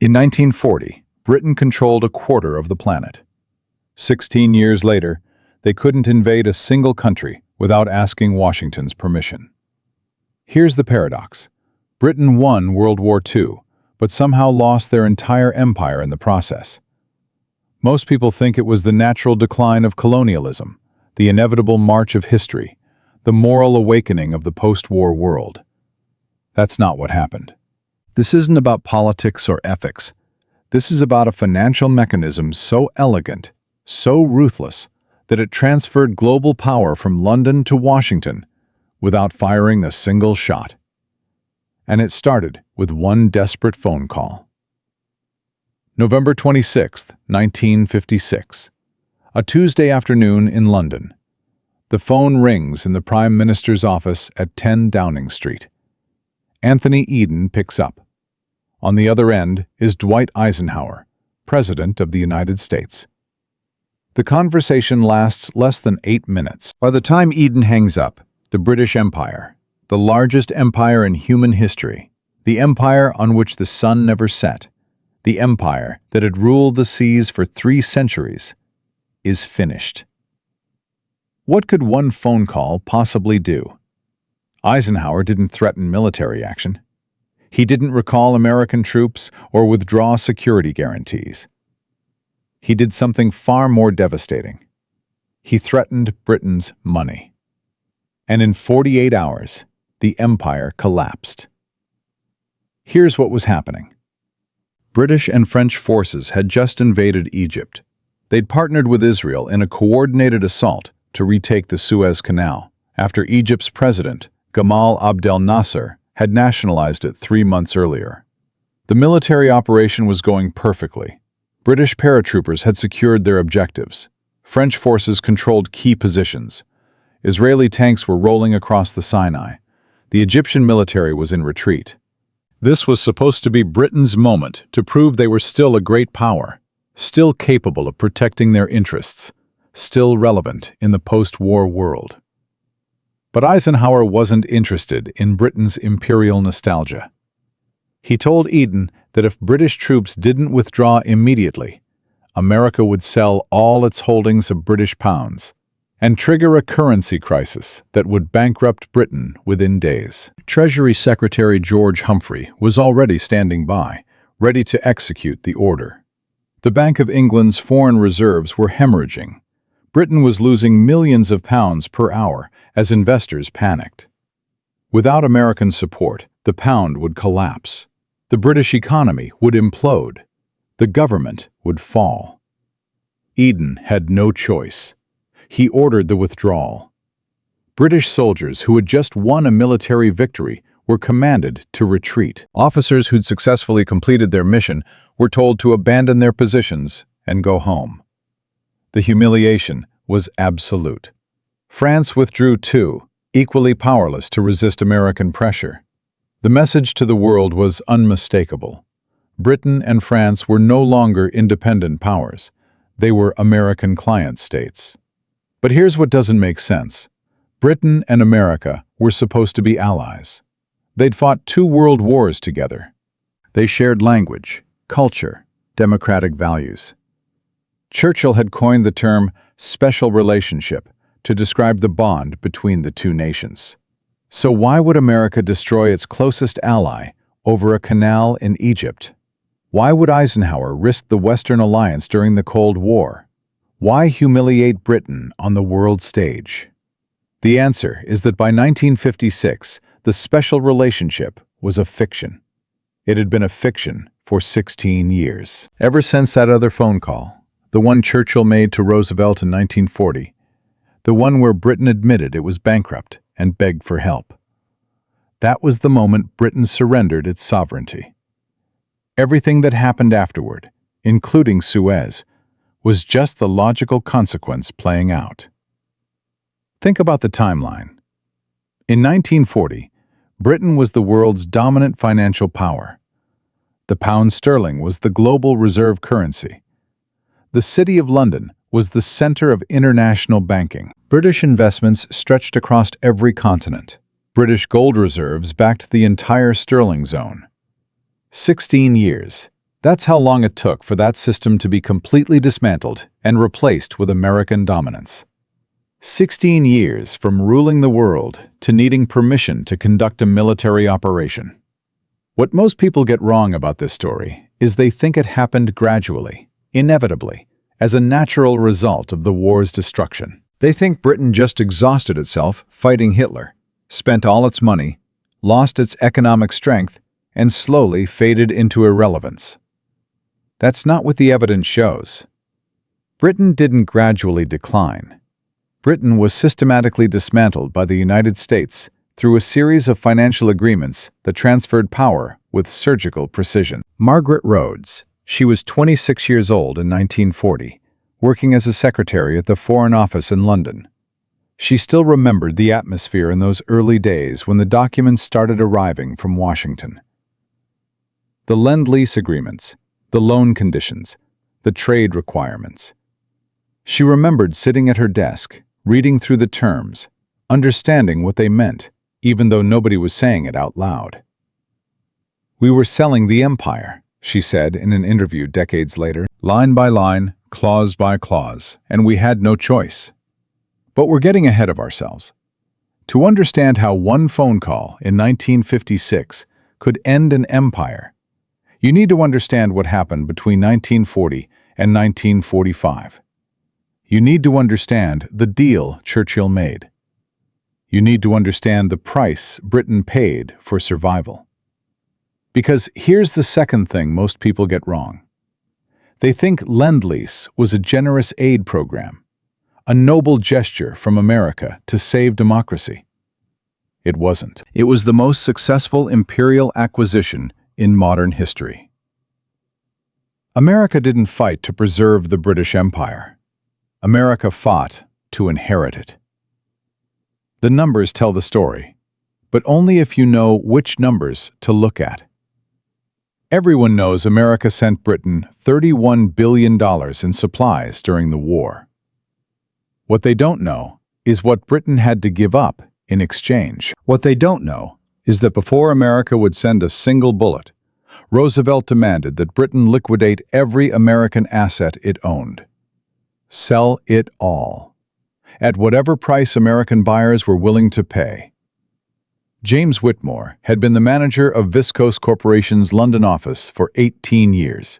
In 1940, Britain controlled a quarter of the planet. 16 years later, they couldn't invade a single country without asking Washington's permission. Here's the paradox. Britain won World War II, but somehow lost their entire empire in the process. Most people think it was the natural decline of colonialism, the inevitable march of history, the moral awakening of the post-war world. That's not what happened. This isn't about politics or ethics. This is about a financial mechanism so elegant, so ruthless, that it transferred global power from London to Washington without firing a single shot. And it started with one desperate phone call. November 26, 1956. A Tuesday afternoon in London. The phone rings in the Prime Minister's office at 10 Downing Street. Anthony Eden picks up. On the other end is Dwight Eisenhower, President of the United States. The conversation lasts less than 8 minutes. By the time Eden hangs up, the British Empire, the largest empire in human history, the empire on which the sun never set, the empire that had ruled the seas for 3 centuries, is finished. What could one phone call possibly do? Eisenhower didn't threaten military action. He didn't recall American troops or withdraw security guarantees. He did something far more devastating. He threatened Britain's money. And in 48 hours, the empire collapsed. Here's what was happening. British and French forces had just invaded Egypt. They'd partnered with Israel in a coordinated assault to retake the Suez Canal after Egypt's president, Gamal Abdel Nasser, had nationalized it 3 months earlier. The military operation was going perfectly. British paratroopers had secured their objectives. French forces controlled key positions. Israeli tanks were rolling across the Sinai. The Egyptian military was in retreat. This was supposed to be Britain's moment to prove they were still a great power, still capable of protecting their interests, still relevant in the post-war world. But Eisenhower wasn't interested in Britain's imperial nostalgia. He told Eden that if British troops didn't withdraw immediately, America would sell all its holdings of British pounds and trigger a currency crisis that would bankrupt Britain within days. Treasury Secretary George Humphrey was already standing by, ready to execute the order. The Bank of England's foreign reserves were hemorrhaging. Britain was losing millions of pounds per hour as investors panicked. Without American support, the pound would collapse. The British economy would implode. The government would fall. Eden had no choice. He ordered the withdrawal. British soldiers who had just won a military victory were commanded to retreat. Officers who'd successfully completed their mission were told to abandon their positions and go home. The humiliation was absolute. France withdrew too, equally powerless to resist American pressure. The message to the world was unmistakable. Britain and France were no longer independent powers. They were American client states. But here's what doesn't make sense. Britain and America were supposed to be allies. They'd fought 2 world wars together. They shared language, culture, democratic values. Churchill had coined the term special relationship to describe the bond between the 2 nations. So why would America destroy its closest ally over a canal in Egypt? Why would Eisenhower risk the Western alliance during the Cold War? Why humiliate Britain on the world stage? The answer is that by 1956, the special relationship was a fiction. It had been a fiction for 16 years. Ever since that other phone call, the one Churchill made to Roosevelt in 1940, the one where Britain admitted it was bankrupt and begged for help. That was the moment Britain surrendered its sovereignty. Everything that happened afterward, including Suez, was just the logical consequence playing out. Think about the timeline. In 1940, Britain was the world's dominant financial power. The pound sterling was the global reserve currency. The City of London was the center of international banking. British investments stretched across every continent. British gold reserves backed the entire sterling zone. 16 years. That's how long it took for that system to be completely dismantled and replaced with American dominance. 16 years from ruling the world to needing permission to conduct a military operation. What most people get wrong about this story is they think it happened gradually, inevitably, as a natural result of the war's destruction. They think Britain just exhausted itself fighting Hitler, spent all its money, lost its economic strength, and slowly faded into irrelevance. That's not what the evidence shows. Britain didn't gradually decline. Britain was systematically dismantled by the United States through a series of financial agreements that transferred power with surgical precision. Margaret Rhodes. She was 26 years old in 1940, working as a secretary at the Foreign Office in London. She still remembered the atmosphere in those early days when the documents started arriving from Washington. The Lend-Lease agreements, the loan conditions, the trade requirements. She remembered sitting at her desk, reading through the terms, understanding what they meant, even though nobody was saying it out loud. "We were selling the empire," she said in an interview decades later, "line by line, clause by clause, and we had no choice. But we're getting ahead of ourselves. To understand how one phone call in 1956 could end an empire, you need to understand what happened between 1940 and 1945. You need to understand the deal Churchill made. You need to understand the price Britain paid for survival. Because here's the second thing most people get wrong. They think Lend-Lease was a generous aid program, a noble gesture from America to save democracy. It wasn't. It was the most successful imperial acquisition in modern history. America didn't fight to preserve the British Empire. America fought to inherit it. The numbers tell the story, but only if you know which numbers to look at. Everyone knows America sent Britain $31 billion in supplies during the war. What they don't know is what Britain had to give up in exchange. What they don't know is that before America would send a single bullet, Roosevelt demanded that Britain liquidate every American asset it owned. Sell it all, at whatever price American buyers were willing to pay. James Whitmore had been the manager of Viscose Corporation's London office for 18 years.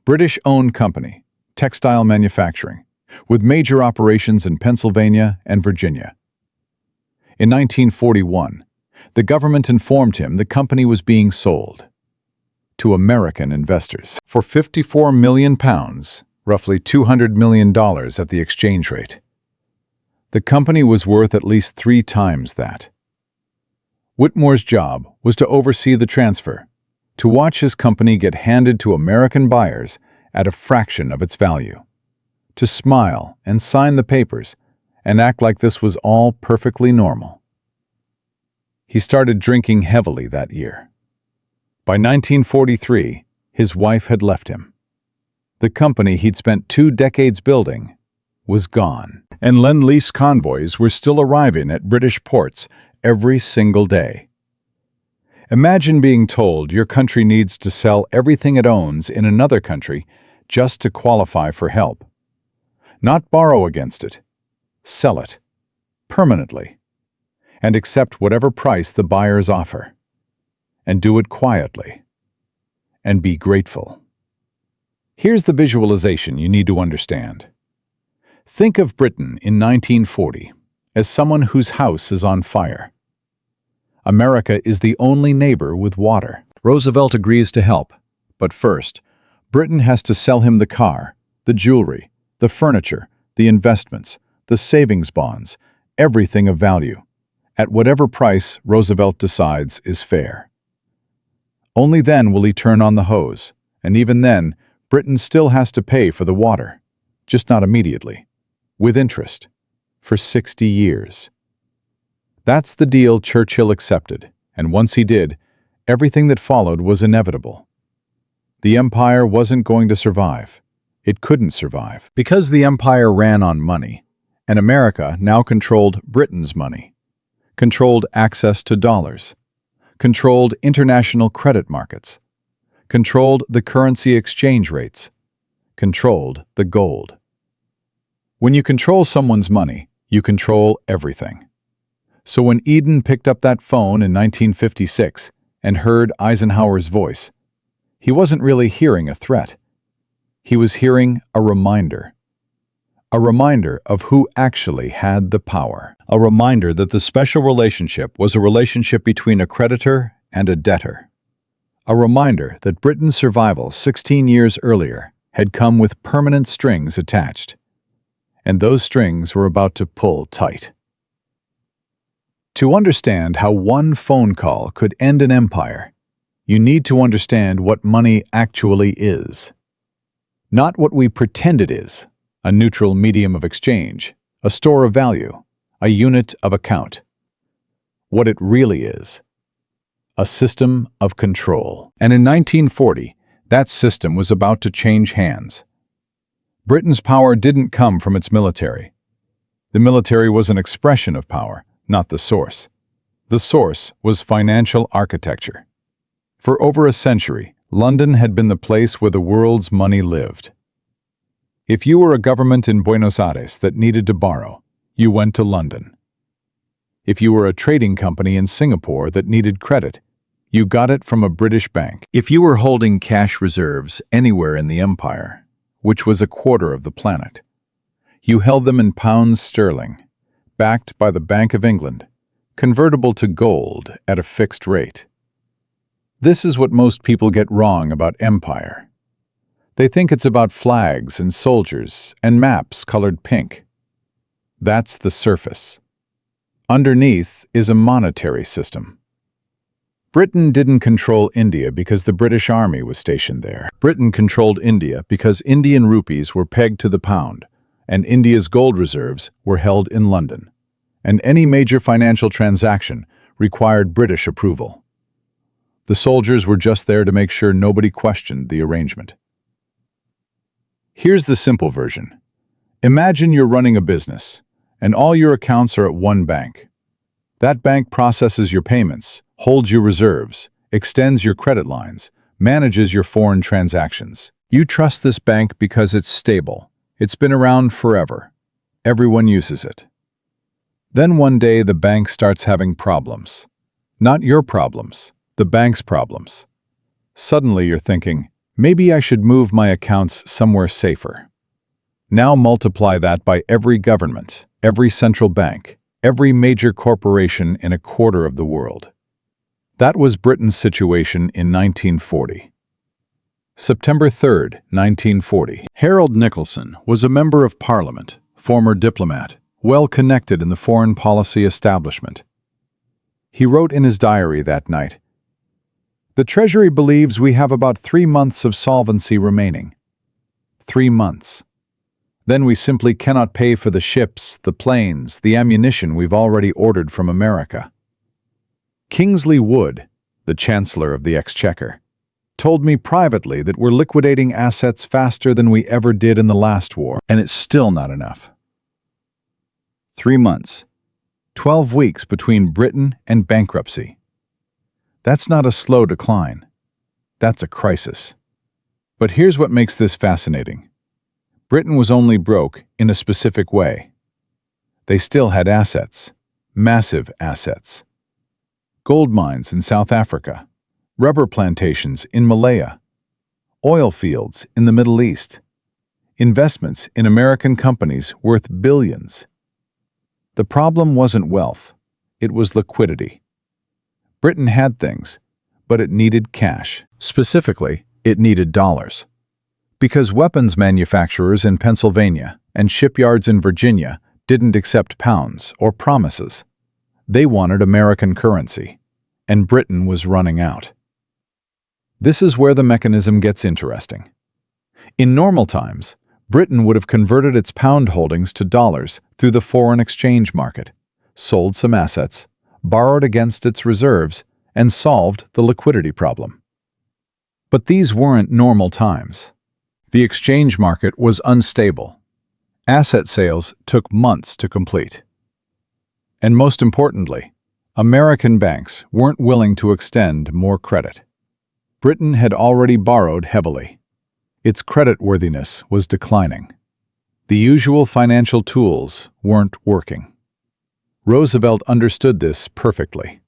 British-owned company, textile manufacturing, with major operations in Pennsylvania and Virginia. In 1941, the government informed him the company was being sold to American investors for £54 million, roughly $200 million at the exchange rate. The company was worth at least 3 times that. Whitmore's job was to oversee the transfer, to watch his company get handed to American buyers at a fraction of its value, to smile and sign the papers and act like this was all perfectly normal. He started drinking heavily that year. By 1943, his wife had left him. The company he'd spent 2 decades building was gone, and Lend-Lease convoys were still arriving at British ports every single day. Imagine being told your country needs to sell everything it owns in another country just to qualify for help. Not borrow against it, sell it, permanently, and accept whatever price the buyers offer. And do it quietly. And be grateful. Here's the visualization you need to understand. Think of Britain in 1940 as someone whose house is on fire. America is the only neighbor with water. Roosevelt agrees to help, but first, Britain has to sell him the car, the jewelry, the furniture, the investments, the savings bonds, everything of value, at whatever price Roosevelt decides is fair. Only then will he turn on the hose, and even then, Britain still has to pay for the water, just not immediately, with interest, for 60 years. That's the deal Churchill accepted, and once he did, everything that followed was inevitable. The empire wasn't going to survive. It couldn't survive. Because the empire ran on money, and America now controlled Britain's money, controlled access to dollars, controlled international credit markets, controlled the currency exchange rates, controlled the gold. When you control someone's money, you control everything. So when Eden picked up that phone in 1956 and heard Eisenhower's voice, he wasn't really hearing a threat. He was hearing a reminder of who actually had the power. A reminder that the special relationship was a relationship between a creditor and a debtor. A reminder that Britain's survival 16 years earlier had come with permanent strings attached. And those strings were about to pull tight. To understand how one phone call could end an empire, you need to understand what money actually is. Not what we pretend it is, a neutral medium of exchange, a store of value, a unit of account. What it really is, a system of control. And in 1940, that system was about to change hands. Britain's power didn't come from its military. The military was an expression of power, not the source. The source was financial architecture. For over a century, London had been the place where the world's money lived. If you were a government in Buenos Aires that needed to borrow, you went to London. If you were a trading company in Singapore that needed credit, you got it from a British bank. If you were holding cash reserves anywhere in the empire, which was a quarter of the planet, you held them in pounds sterling, backed by the Bank of England, convertible to gold at a fixed rate. This is what most people get wrong about empire. They think it's about flags and soldiers and maps colored pink. That's the surface. Underneath is a monetary system. Britain didn't control India because the British Army was stationed there. Britain controlled India because Indian rupees were pegged to the pound, and India's gold reserves were held in London. And any major financial transaction required British approval. The soldiers were just there to make sure nobody questioned the arrangement. Here's the simple version. Imagine you're running a business, and all your accounts are at one bank. That bank processes your payments, holds your reserves, extends your credit lines, manages your foreign transactions. You trust this bank because it's stable. It's been around forever. Everyone uses it. Then one day the bank starts having problems. Not your problems, the bank's problems. Suddenly you're thinking, maybe I should move my accounts somewhere safer. Now multiply that by every government, every central bank, every major corporation in a quarter of the world. That was Britain's situation in 1940. September 3rd, 1940. Harold Nicolson was a member of Parliament, former diplomat, well connected in the foreign policy establishment. He wrote in his diary that night, "The Treasury believes we have about 3 months of solvency remaining. 3 months. Then we simply cannot pay for the ships, the planes, the ammunition we've already ordered from America." Kingsley Wood, the Chancellor of the Exchequer, told me privately that we're liquidating assets faster than we ever did in the last war, and it's still not enough. 3 months. 12 weeks between Britain and bankruptcy. That's not a slow decline. That's a crisis. But here's what makes this fascinating. Britain was only broke in a specific way. They still had assets, massive assets. Gold mines in South Africa, rubber plantations in Malaya, oil fields in the Middle East, investments in American companies worth billions. The problem wasn't wealth, it was liquidity. Britain had things, but it needed cash. Specifically, it needed dollars. Because weapons manufacturers in Pennsylvania and shipyards in Virginia didn't accept pounds or promises. They wanted American currency, and Britain was running out. This is where the mechanism gets interesting. In normal times, Britain would have converted its pound holdings to dollars through the foreign exchange market, sold some assets, borrowed against its reserves, and solved the liquidity problem. But these weren't normal times. The exchange market was unstable. Asset sales took months to complete. And most importantly, American banks weren't willing to extend more credit. Britain had already borrowed heavily. Its creditworthiness was declining. The usual financial tools weren't working. Roosevelt understood this perfectly.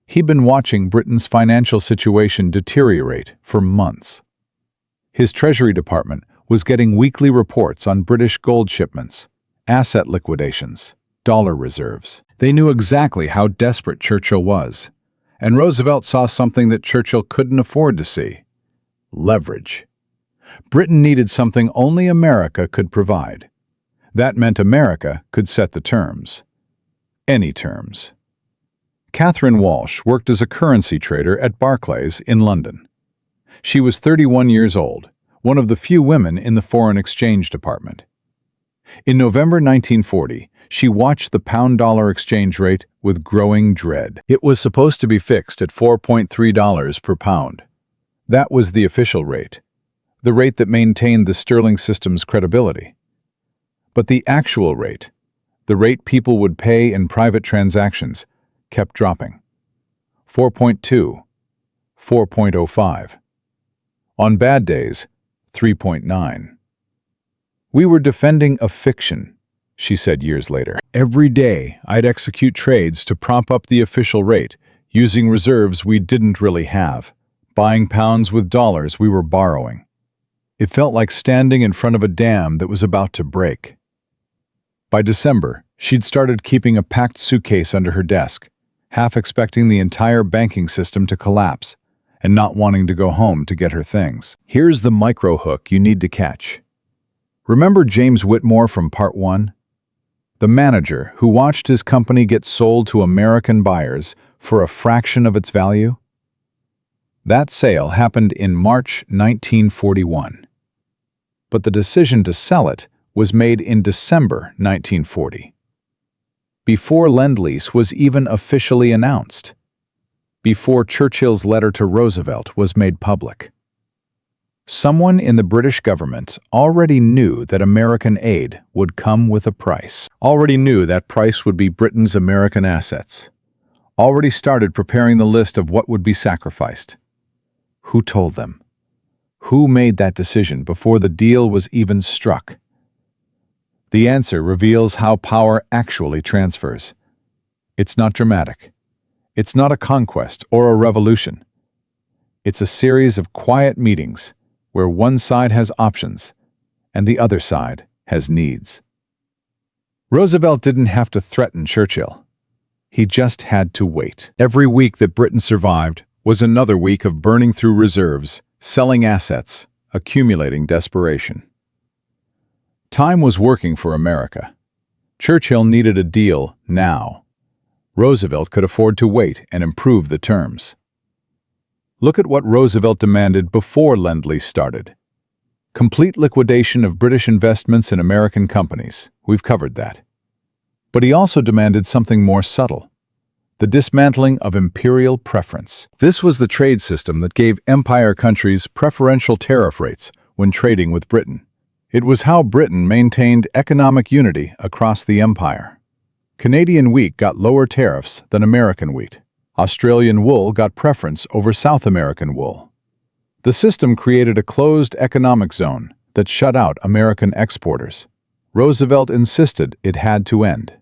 He'd been watching Britain's financial situation deteriorate for months. His Treasury Department was getting weekly reports on British gold shipments, asset liquidations, dollar reserves. They knew exactly how desperate Churchill was, and Roosevelt saw something that Churchill couldn't afford to see: leverage. Britain needed something only America could provide. That meant America could set the terms. Any terms. Catherine Walsh worked as a currency trader at Barclays in London. She was 31 years old, one of the few women in the foreign exchange department. In November 1940, she watched the pound-dollar exchange rate with growing dread. It was supposed to be fixed at $4.3 per pound. That was the official rate, the rate that maintained the sterling system's credibility. But the actual rate, the rate people would pay in private transactions, kept dropping. 4.2, 4.05. On bad days, 3.9. "We were defending a fiction," she said years later. "Every day, I'd execute trades to prop up the official rate, using reserves we didn't really have, buying pounds with dollars we were borrowing. It felt like standing in front of a dam that was about to break." By December, she'd started keeping a packed suitcase under her desk, half expecting the entire banking system to collapse, and not wanting to go home to get her things. Here's the micro hook you need to catch. Remember James Whitmore from Part 1? The manager who watched his company get sold to American buyers for a fraction of its value? That sale happened in March 1941. But the decision to sell it was made in December 1940. Before Lend-Lease was even officially announced. Before Churchill's letter to Roosevelt was made public. Someone in the British government already knew that American aid would come with a price. Already knew that price would be Britain's American assets. Already started preparing the list of what would be sacrificed. Who told them? Who made that decision before the deal was even struck? The answer reveals how power actually transfers. It's not dramatic. It's not a conquest or a revolution. It's a series of quiet meetings where one side has options and the other side has needs. Roosevelt didn't have to threaten Churchill. He just had to wait. Every week that Britain survived was another week of burning through reserves, selling assets, accumulating desperation. Time was working for America. Churchill needed a deal now. Roosevelt could afford to wait and improve the terms. Look at what Roosevelt demanded before Lend-Lease started. Complete liquidation of British investments in American companies. We've covered that. But he also demanded something more subtle: the dismantling of imperial preference. This was the trade system that gave empire countries preferential tariff rates when trading with Britain. It was how Britain maintained economic unity across the empire. Canadian wheat got lower tariffs than American wheat. Australian wool got preference over South American wool. The system created a closed economic zone that shut out American exporters. Roosevelt insisted it had to end.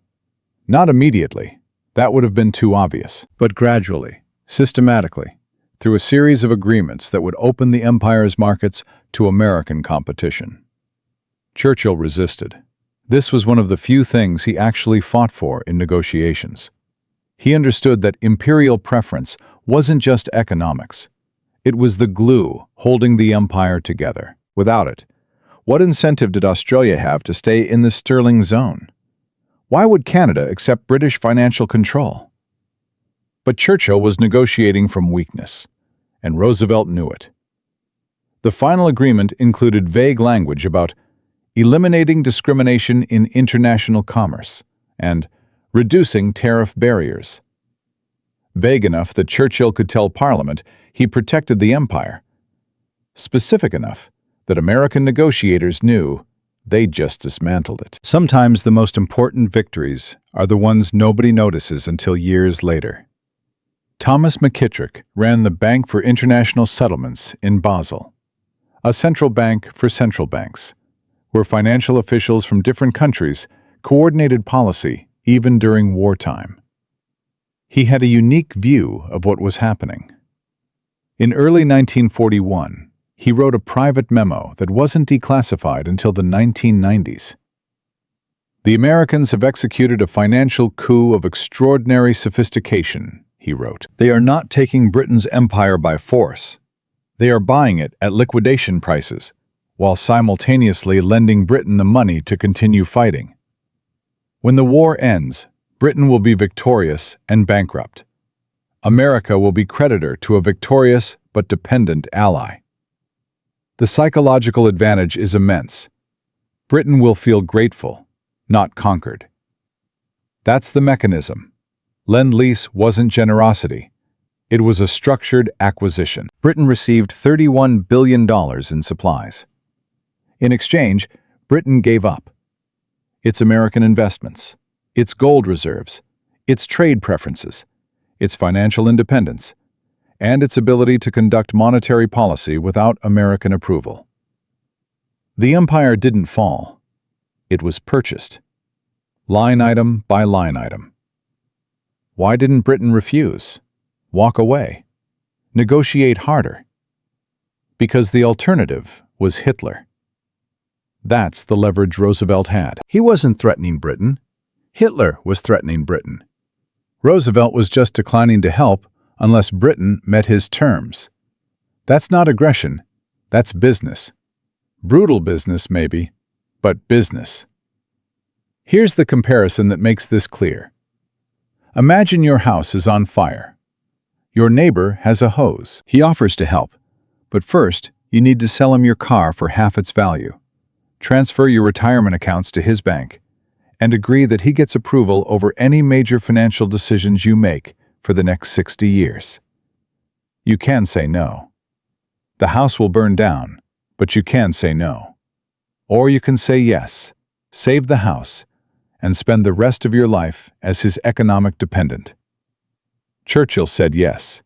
Not immediately. That would have been too obvious. But gradually, systematically, through a series of agreements that would open the empire's markets to American competition. Churchill resisted. This was one of the few things he actually fought for in negotiations. He understood that imperial preference wasn't just economics. It was the glue holding the empire together. Without it, what incentive did Australia have to stay in the sterling zone? Why would Canada accept British financial control? But Churchill was negotiating from weakness, and Roosevelt knew it. The final agreement included vague language about eliminating discrimination in international commerce and reducing tariff barriers. Vague enough that Churchill could tell Parliament he protected the empire. Specific enough that American negotiators knew they just dismantled it. Sometimes the most important victories are the ones nobody notices until years later. Thomas McKittrick ran the Bank for International Settlements in Basel, a central bank for central banks, where financial officials from different countries coordinated policy even during wartime. He had a unique view of what was happening. In early 1941, he wrote a private memo that wasn't declassified until the 1990s. "The Americans have executed a financial coup of extraordinary sophistication," he wrote. "They are not taking Britain's empire by force. They are buying it at liquidation prices, while simultaneously lending Britain the money to continue fighting. When the war ends, Britain will be victorious and bankrupt. America will be creditor to a victorious but dependent ally. The psychological advantage is immense. Britain will feel grateful, not conquered. That's the mechanism. Lend-Lease wasn't generosity. It was a structured acquisition." Britain received $31 billion in supplies. In exchange, Britain gave up its American investments, its gold reserves, its trade preferences, its financial independence, and its ability to conduct monetary policy without American approval. The empire didn't fall. It was purchased, line item by line item. Why didn't Britain refuse? Walk away? Negotiate harder? Because the alternative was Hitler. That's the leverage Roosevelt had. He wasn't threatening Britain. Hitler was threatening Britain. Roosevelt was just declining to help unless Britain met his terms. That's not aggression. That's business. Brutal business, maybe, but business. Here's the comparison that makes this clear. Imagine your house is on fire. Your neighbor has a hose. He offers to help, but first you need to sell him your car for half its value, transfer your retirement accounts to his bank, and agree that he gets approval over any major financial decisions you make for the next 60 years. You can say no. The house will burn down, but you can say no. Or you can say yes, save the house, and spend the rest of your life as his economic dependent. Churchill said yes.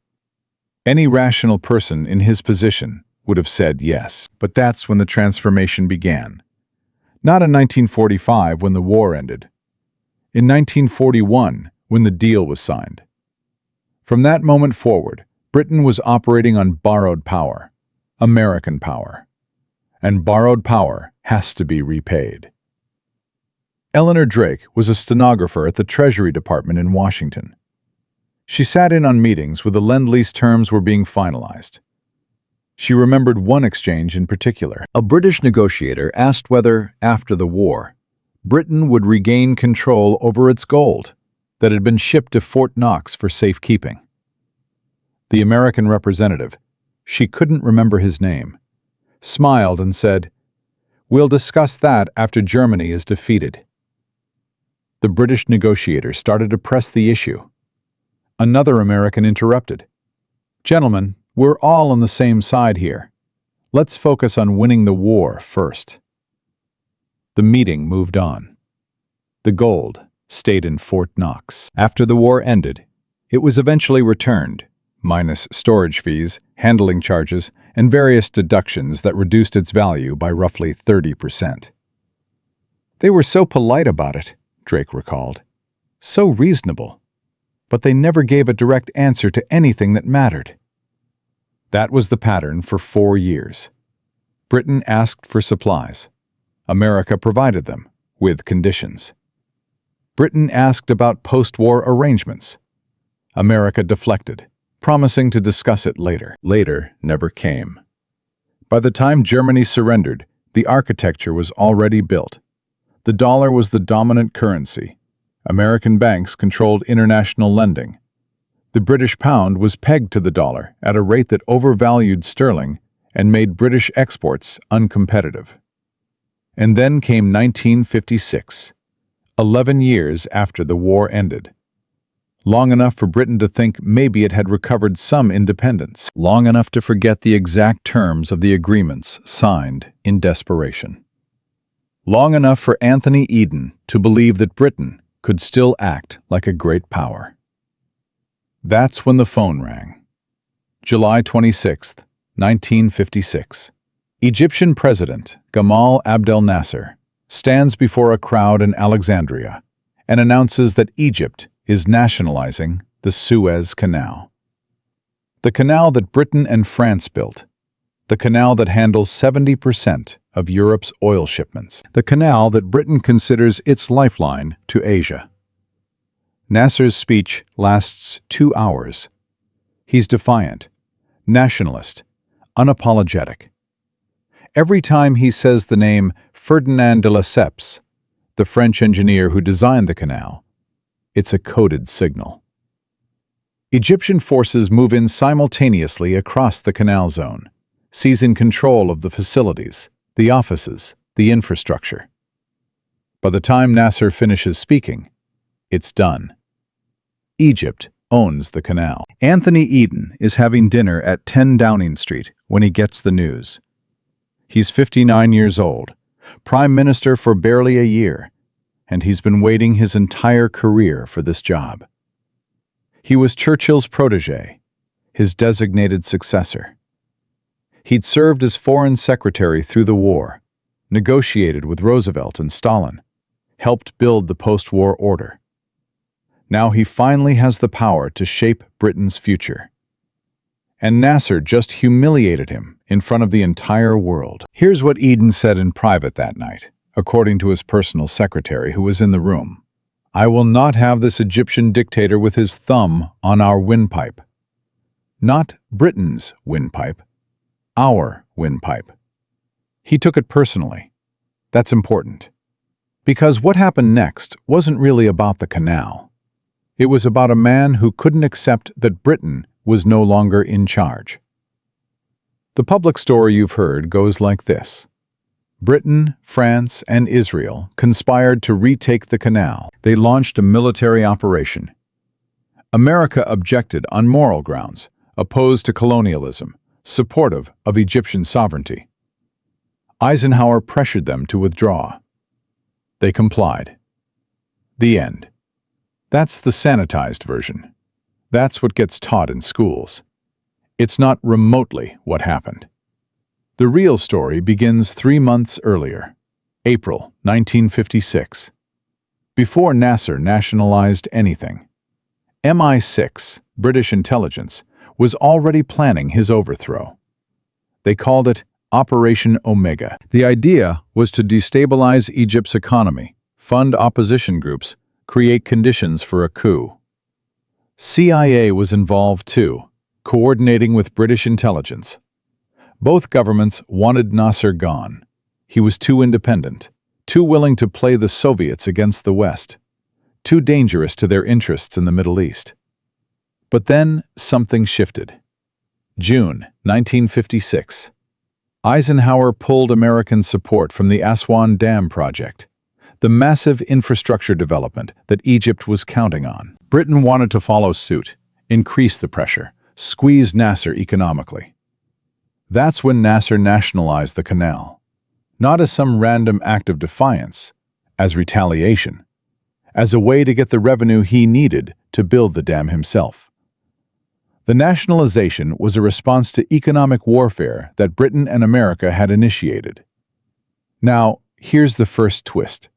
Any rational person in his position would have said yes. But that's when the transformation began. Not in 1945 when the war ended. In 1941 when the deal was signed. From that moment forward, Britain was operating on borrowed power, American power. And borrowed power has to be repaid. Eleanor Drake was a stenographer at the Treasury Department in Washington. She sat in on meetings where the Lend-Lease terms were being finalized. She remembered one exchange in particular. A British negotiator asked whether, after the war, Britain would regain control over its gold that had been shipped to Fort Knox for safekeeping. The American representative, she couldn't remember his name, smiled and said, "We'll discuss that after Germany is defeated." The British negotiator started to press the issue. Another American interrupted. "Gentlemen, we're all on the same side here. Let's focus on winning the war first." The meeting moved on. The gold stayed in Fort Knox. After the war ended, it was eventually returned, minus storage fees, handling charges, and various deductions that reduced its value by roughly 30%. "They were so polite about it," Drake recalled. "So reasonable. But they never gave a direct answer to anything that mattered." That was the pattern for 4 years. Britain asked for supplies. America provided them, with conditions. Britain asked about post-war arrangements. America deflected, promising to discuss it later. Later never came. By the time Germany surrendered, the architecture was already built. The dollar was the dominant currency. American banks controlled international lending. The British pound was pegged to the dollar at a rate that overvalued sterling and made British exports uncompetitive. And then came 1956, 11 years after the war ended. Long enough for Britain to think maybe it had recovered some independence. Long enough to forget the exact terms of the agreements signed in desperation. Long enough for Anthony Eden to believe that Britain could still act like a great power. That's when the phone rang. July 26, 1956. Egyptian President Gamal Abdel Nasser stands before a crowd in Alexandria and announces that Egypt is nationalizing the Suez Canal. The canal that Britain and France built. The canal that handles 70% of Europe's oil shipments. The canal that Britain considers its lifeline to Asia. Nasser's speech lasts 2 hours. He's defiant, nationalist, unapologetic. Every time he says the name Ferdinand de Lesseps, the French engineer who designed the canal, it's a coded signal. Egyptian forces move in simultaneously across the canal zone, seizing control of the facilities, the offices, the infrastructure. By the time Nasser finishes speaking, it's done. Egypt owns the canal. Anthony Eden is having dinner at 10 Downing Street when he gets the news. He's 59 years old, Prime Minister for barely a year, and he's been waiting his entire career for this job. He was Churchill's protégé, his designated successor. He'd served as Foreign Secretary through the war, negotiated with Roosevelt and Stalin, helped build the post-war order. Now he finally has the power to shape Britain's future. And Nasser just humiliated him in front of the entire world. Here's what Eden said in private that night, according to his personal secretary who was in the room. "I will not have this Egyptian dictator with his thumb on our windpipe. Not Britain's windpipe, our windpipe." He took it personally. That's important. Because what happened next wasn't really about the canal. It was about a man who couldn't accept that Britain was no longer in charge. The public story you've heard goes like this. Britain, France, and Israel conspired to retake the canal. They launched a military operation. America objected on moral grounds, opposed to colonialism, supportive of Egyptian sovereignty. Eisenhower pressured them to withdraw. They complied. The end. That's the sanitized version. That's what gets taught in schools. It's not remotely what happened. The real story begins 3 months earlier, April 1956. Before Nasser nationalized anything, MI6, British intelligence, was already planning his overthrow. They called it Operation Omega. The idea was to destabilize Egypt's economy, fund opposition groups, create conditions for a coup. CIA was involved too, coordinating with British intelligence. Both governments wanted Nasser gone. He was too independent, too willing to play the Soviets against the West, too dangerous to their interests in the Middle East. But then something shifted. June 1956. Eisenhower pulled American support from the Aswan Dam project, the massive infrastructure development that Egypt was counting on. Britain wanted to follow suit, increase the pressure, squeeze Nasser economically. That's when Nasser nationalized the canal, not as some random act of defiance, as retaliation, as a way to get the revenue he needed to build the dam himself. The nationalization was a response to economic warfare that Britain and America had initiated. Now, here's the first twist.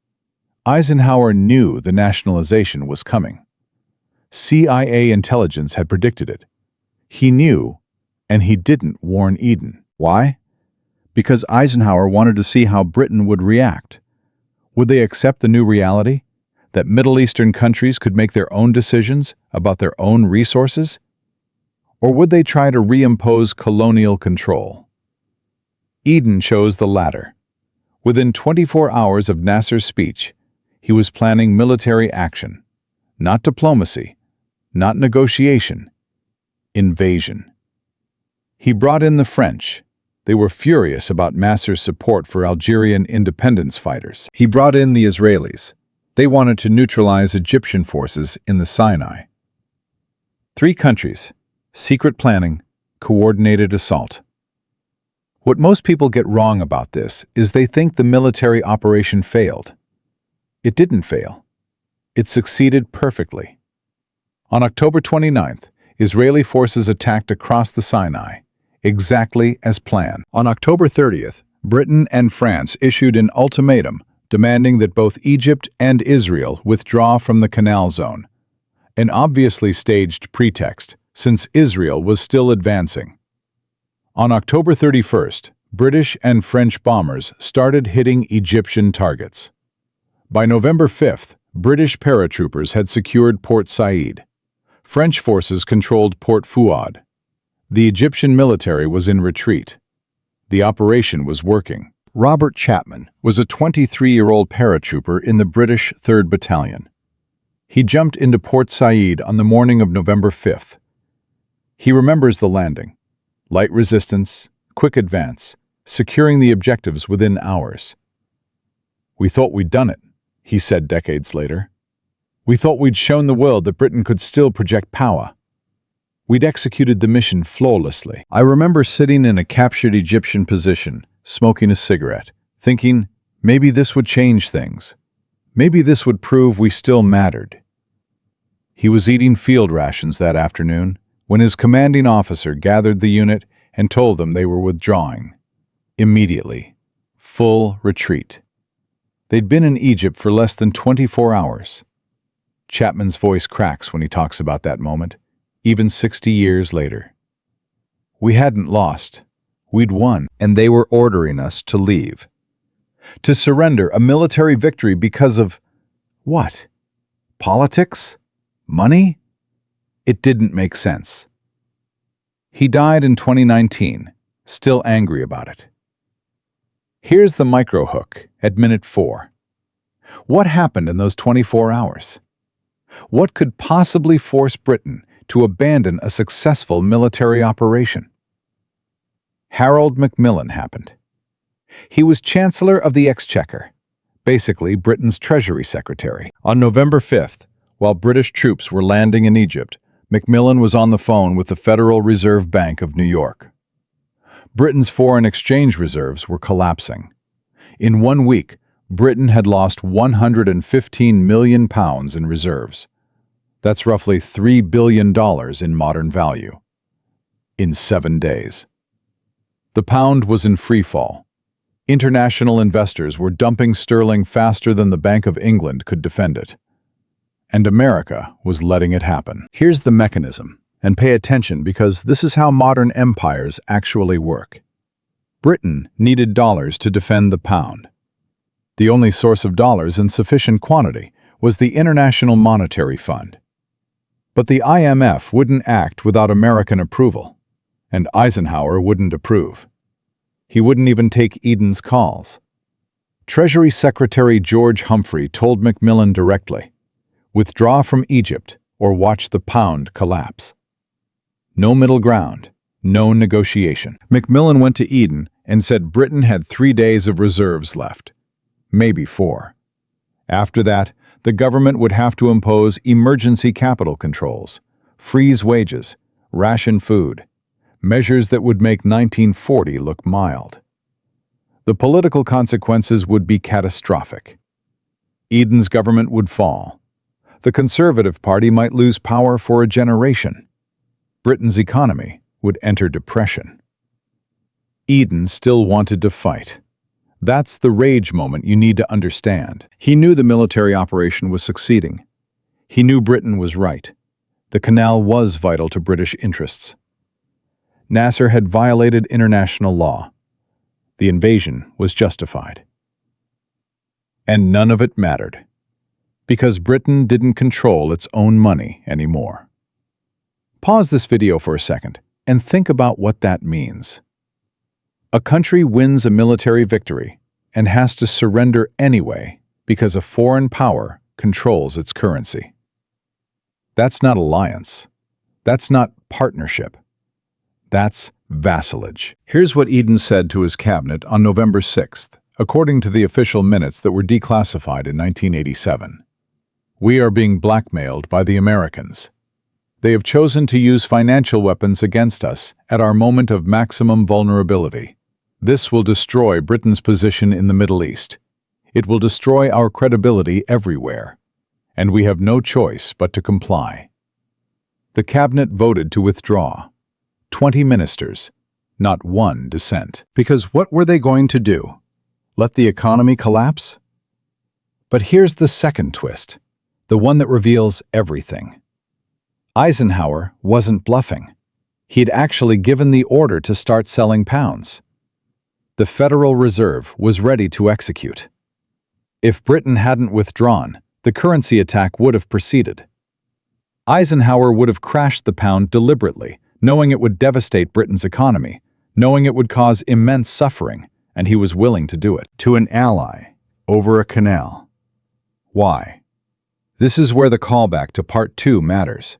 Eisenhower knew the nationalization was coming. CIA intelligence had predicted it. He knew, and he didn't warn Eden. Why? Because Eisenhower wanted to see how Britain would react. Would they accept the new reality? That Middle Eastern countries could make their own decisions about their own resources? Or would they try to reimpose colonial control? Eden chose the latter. Within 24 hours of Nasser's speech, he was planning military action, not diplomacy, not negotiation, invasion. He brought in the French. They were furious about Nasser's support for Algerian independence fighters. He brought in the Israelis. They wanted to neutralize Egyptian forces in the Sinai. 3 countries, secret planning, coordinated assault. What most people get wrong about this is they think the military operation failed. It didn't fail. It succeeded perfectly. On October 29th, Israeli forces attacked across the Sinai, exactly as planned. On October 30th, Britain and France issued an ultimatum demanding that both Egypt and Israel withdraw from the Canal Zone, an obviously staged pretext, since Israel was still advancing. On October 31st, British and French bombers started hitting Egyptian targets. By November 5th, British paratroopers had secured Port Said. French forces controlled Port Fouad. The Egyptian military was in retreat. The operation was working. Robert Chapman was a 23-year-old paratrooper in the British 3rd Battalion. He jumped into Port Said on the morning of November 5th. He remembers the landing. Light resistance, quick advance, securing the objectives within hours. "We thought we'd done it," he said decades later. "We thought we'd shown the world that Britain could still project power. We'd executed the mission flawlessly." I remember sitting in a captured Egyptian position, smoking a cigarette, thinking, maybe this would change things. Maybe this would prove we still mattered. He was eating field rations that afternoon when his commanding officer gathered the unit and told them they were withdrawing. Immediately. Full retreat. They'd been in Egypt for less than 24 hours. Chapman's voice cracks when he talks about that moment, even 60 years later. We hadn't lost. We'd won, and they were ordering us to leave. To surrender a military victory because of what? Politics? Money? It didn't make sense. He died in 2019, still angry about it. Here's the micro hook at minute 4. What happened in those 24 hours? What could possibly force Britain to abandon a successful military operation? Harold Macmillan happened. He was Chancellor of the Exchequer, basically Britain's Treasury Secretary. On November 5th, while British troops were landing in Egypt, Macmillan was on the phone with the Federal Reserve Bank of New York. Britain's foreign exchange reserves were collapsing. In 1 week, Britain had lost £115 million in reserves. That's roughly $3 billion in modern value. In 7 days. The pound was in free fall. International investors were dumping sterling faster than the Bank of England could defend it. And America was letting it happen. Here's the mechanism, and pay attention because this is how modern empires actually work. Britain needed dollars to defend the pound. The only source of dollars in sufficient quantity was the International Monetary Fund. But the IMF wouldn't act without American approval, and Eisenhower wouldn't approve. He wouldn't even take Eden's calls. Treasury Secretary George Humphrey told Macmillan directly, "Withdraw from Egypt or watch the pound collapse." No middle ground, no negotiation. Macmillan went to Eden and said Britain had 3 days of reserves left, maybe 4. After that, the government would have to impose emergency capital controls, freeze wages, ration food, measures that would make 1940 look mild. The political consequences would be catastrophic. Eden's government would fall. The Conservative Party might lose power for a generation. Britain's economy would enter depression. Eden still wanted to fight. That's the rage moment you need to understand. He knew the military operation was succeeding. He knew Britain was right. The canal was vital to British interests. Nasser had violated international law. The invasion was justified. And none of it mattered, because Britain didn't control its own money anymore. Pause this video for a second and think about what that means. A country wins a military victory and has to surrender anyway because a foreign power controls its currency. That's not alliance. That's not partnership. That's vassalage. Here's what Eden said to his cabinet on November 6th, according to the official minutes that were declassified in 1987. "We are being blackmailed by the Americans. They have chosen to use financial weapons against us at our moment of maximum vulnerability. This will destroy Britain's position in the Middle East. It will destroy our credibility everywhere, and we have no choice but to comply." The cabinet voted to withdraw. 20 ministers, not one dissent. Because what were they going to do? Let the economy collapse? But here's the second twist, the one that reveals everything. Eisenhower wasn't bluffing. He'd actually given the order to start selling pounds. The Federal Reserve was ready to execute. If Britain hadn't withdrawn, the currency attack would have proceeded. Eisenhower would have crashed the pound deliberately, knowing it would devastate Britain's economy, knowing it would cause immense suffering, and he was willing to do it. To an ally, over a canal. Why? This is where the callback to Part 2 matters.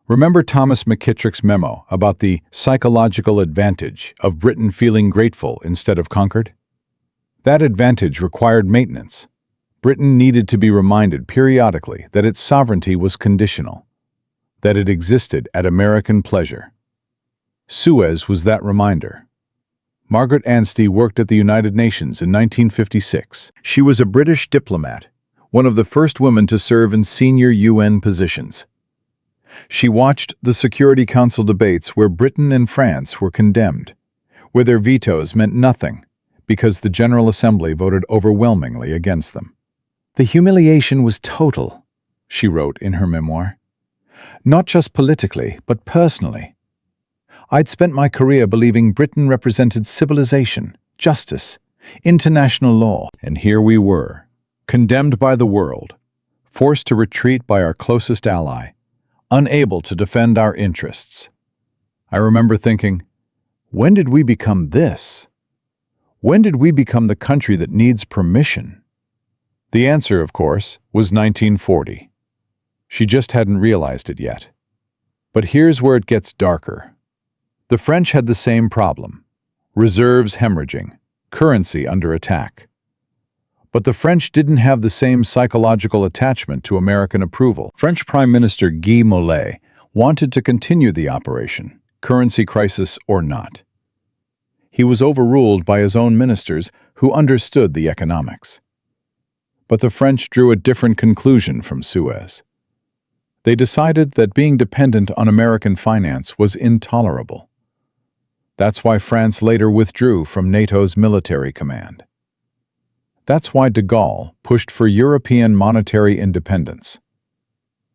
Remember Thomas McKittrick's memo about the psychological advantage of Britain feeling grateful instead of conquered? That advantage required maintenance. Britain needed to be reminded periodically that its sovereignty was conditional, that it existed at American pleasure. Suez was that reminder. Margaret Anstey worked at the United Nations in 1956. She was a British diplomat, one of the first women to serve in senior UN positions. She watched the Security Council debates where Britain and France were condemned, where their vetoes meant nothing because the General Assembly voted overwhelmingly against them. The humiliation was total, she wrote in her memoir. Not just politically, but personally. I'd spent my career believing Britain represented civilization, justice, international law, and here we were, condemned by the world, forced to retreat by our closest ally, unable to defend our interests. I remember thinking, when did we become this? When did we become the country that needs permission? The answer, of course, was 1940. She just hadn't realized it yet. But here's where it gets darker. The French had the same problem. Reserves hemorrhaging, currency under attack. But the French didn't have the same psychological attachment to American approval. French Prime Minister Guy Mollet wanted to continue the operation, currency crisis or not. He was overruled by his own ministers who understood the economics. But the French drew a different conclusion from Suez. They decided that being dependent on American finance was intolerable. That's why France later withdrew from NATO's military command. That's why de Gaulle pushed for European monetary independence.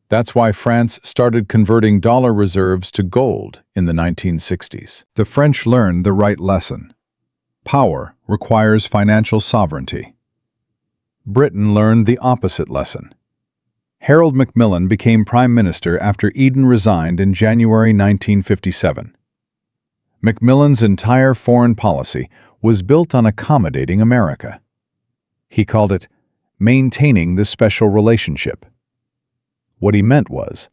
That's why France started converting dollar reserves to gold in the 1960s. The French learned the right lesson. Power requires financial sovereignty. Britain learned the opposite lesson. Harold Macmillan became Prime Minister after Eden resigned in January 1957. Macmillan's entire foreign policy was built on accommodating America. He called it maintaining the special relationship. What he meant was,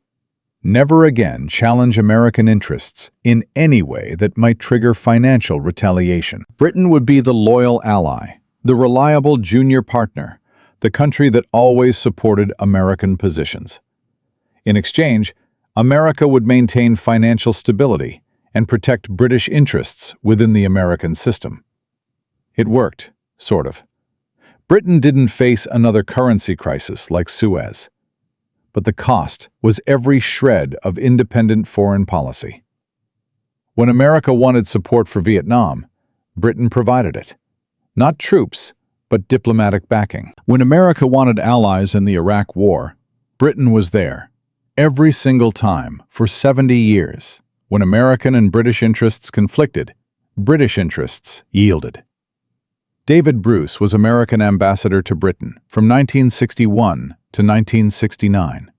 never again challenge American interests in any way that might trigger financial retaliation. Britain would be the loyal ally, the reliable junior partner, the country that always supported American positions. In exchange, America would maintain financial stability and protect British interests within the American system. It worked, sort of. Britain didn't face another currency crisis like Suez, but the cost was every shred of independent foreign policy. When America wanted support for Vietnam, Britain provided it. Not troops, but diplomatic backing. When America wanted allies in the Iraq War, Britain was there, every single time, for 70 years. When American and British interests conflicted, British interests yielded. David Bruce was American ambassador to Britain from 1961 to 1969.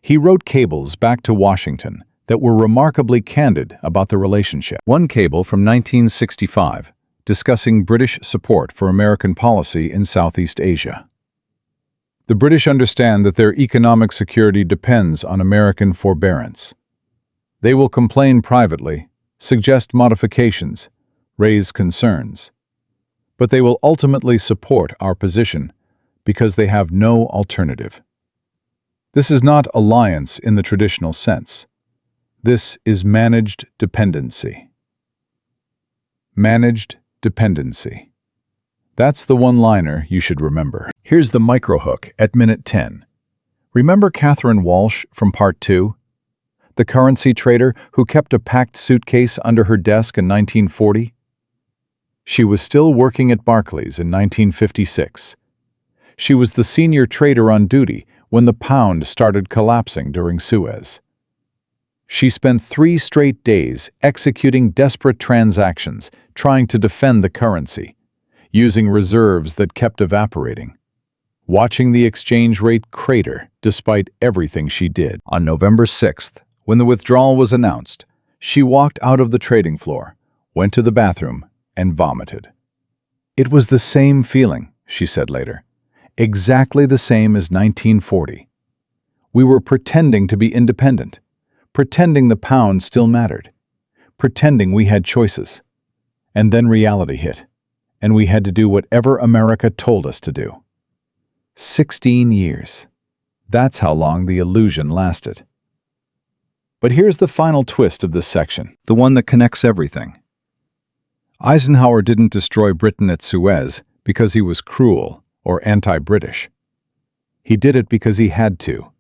He wrote cables back to Washington that were remarkably candid about the relationship. One cable from 1965, discussing British support for American policy in Southeast Asia. The British understand that their economic security depends on American forbearance. They will complain privately, suggest modifications, raise concerns. But they will ultimately support our position because they have no alternative. This is not alliance in the traditional sense. This is managed dependency. Managed dependency. That's the one-liner you should remember. Here's the microhook at minute 10. Remember Catherine Walsh from Part 2? The currency trader who kept a packed suitcase under her desk in 1940? She was still working at Barclays in 1956. She was the senior trader on duty when the pound started collapsing during Suez. She spent 3 straight days executing desperate transactions, trying to defend the currency, using reserves that kept evaporating, watching the exchange rate crater despite everything she did. On November 6th, when the withdrawal was announced, she walked out of the trading floor, went to the bathroom, and vomited. It was the same feeling, she said later, exactly the same as 1940. We were pretending to be independent, pretending the pound still mattered, pretending we had choices. And then reality hit, and we had to do whatever America told us to do. 16 years. That's how long the illusion lasted. But here's the final twist of this section, the one that connects everything. Eisenhower didn't destroy Britain at Suez because he was cruel or anti-British. He did it because he had to.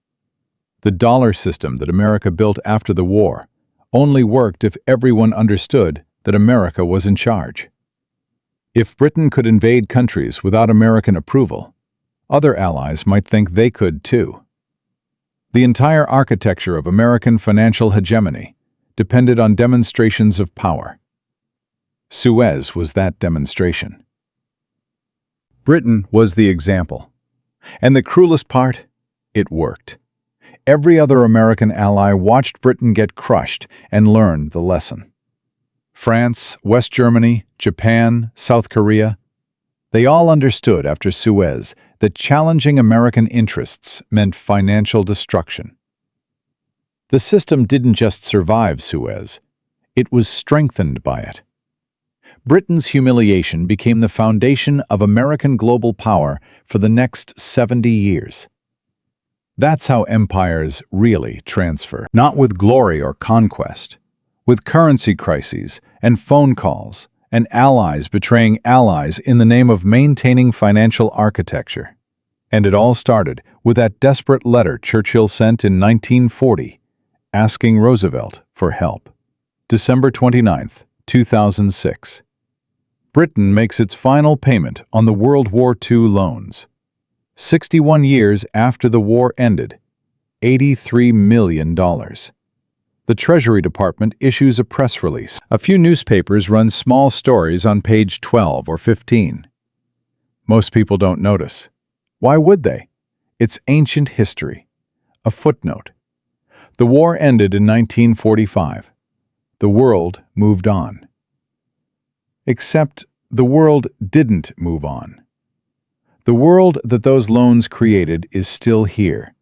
The dollar system that America built after the war only worked if everyone understood that America was in charge. If Britain could invade countries without American approval, other allies might think they could too. The entire architecture of American financial hegemony depended on demonstrations of power. Suez was that demonstration. Britain was the example. And the cruelest part? It worked. Every other American ally watched Britain get crushed and learned the lesson. France, West Germany, Japan, South Korea, they all understood after Suez that challenging American interests meant financial destruction. The system didn't just survive Suez, it was strengthened by it. Britain's humiliation became the foundation of American global power for the next 70 years. That's how empires really transfer. Not with glory or conquest, with currency crises and phone calls and allies betraying allies in the name of maintaining financial architecture. And it all started with that desperate letter Churchill sent in 1940, asking Roosevelt for help. December 29, 2006. Britain makes its final payment on the World War II loans. 61 years after the war ended, $83 million. The Treasury Department issues a press release. A few newspapers run small stories on page 12 or 15. Most people don't notice. Why would they? It's ancient history. A footnote. The war ended in 1945. The world moved on. Except the world didn't move on. The world that those loans created is still here.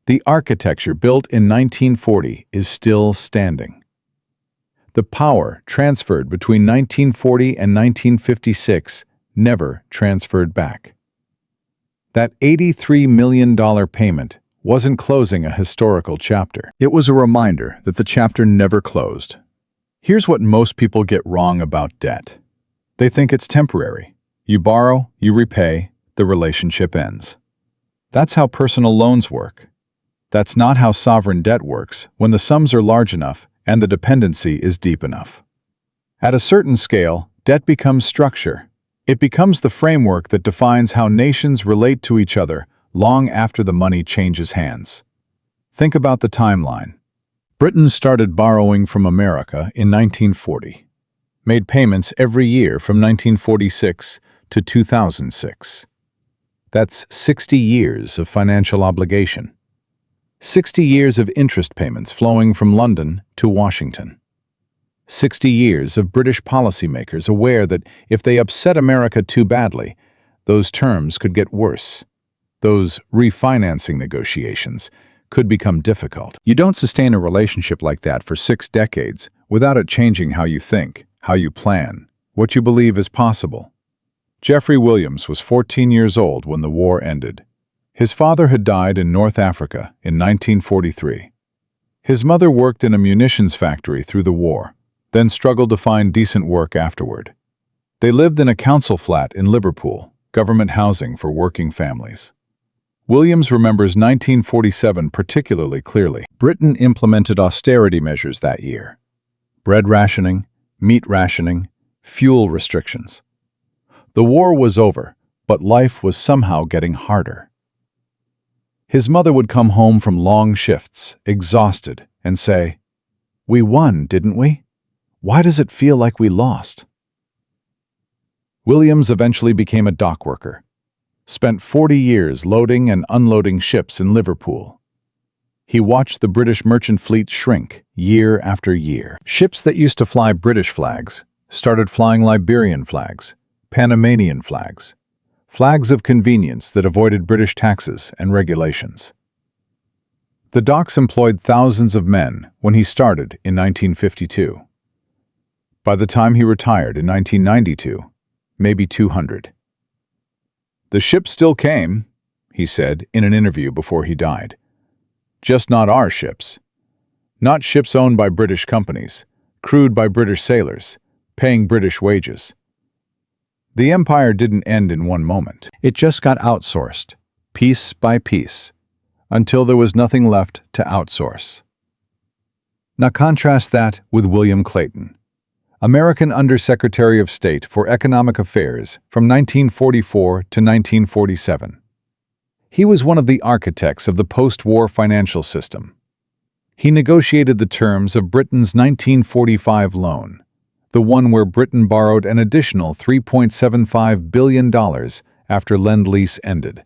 The architecture built in 1940 is still standing. The power transferred between 1940 and 1956 never transferred back. That $83 million payment wasn't closing a historical chapter. It was a reminder that the chapter never closed. Here's what most people get wrong about debt. They think it's temporary. You borrow, you repay, the relationship ends. That's how personal loans work. That's not how sovereign debt works when the sums are large enough and the dependency is deep enough. At a certain scale, debt becomes structure. It becomes the framework that defines how nations relate to each other long after the money changes hands. Think about the timeline. Britain started borrowing from America in 1940, made payments every year from 1946 to 2006. That's 60 years of financial obligation. 60 years of interest payments flowing from London to Washington. 60 years of British policymakers aware that if they upset America too badly, those terms could get worse. Those refinancing negotiations could become difficult. You don't sustain a relationship like that for 6 decades without it changing how you think, how you plan, what you believe is possible. Jeffrey Williams was 14 years old when the war ended. His father had died in North Africa in 1943. His mother worked in a munitions factory through the war, then struggled to find decent work afterward. They lived in a council flat in Liverpool, government housing for working families. Williams remembers 1947 particularly clearly. Britain implemented austerity measures that year: bread rationing, meat rationing, fuel restrictions. The war was over, but life was somehow getting harder. His mother would come home from long shifts, exhausted, and say, "We won, didn't we? Why does it feel like we lost?" Williams eventually became a dock worker, spent 40 years loading and unloading ships in Liverpool. He watched the British merchant fleet shrink year after year. Ships that used to fly British flags started flying Liberian flags, Panamanian flags, flags of convenience that avoided British taxes and regulations. The docks employed thousands of men when he started in 1952. By the time he retired in 1992, maybe 200. "The ships still came," he said in an interview before he died. "Just not our ships. Not ships owned by British companies, crewed by British sailors, paying British wages." The empire didn't end in one moment. It just got outsourced, piece by piece, until there was nothing left to outsource. Now contrast that with William Clayton, American Undersecretary of State for Economic Affairs from 1944 to 1947. He was one of the architects of the post-war financial system. He negotiated the terms of Britain's 1945 loan, the one where Britain borrowed an additional $3.75 billion after Lend-Lease ended.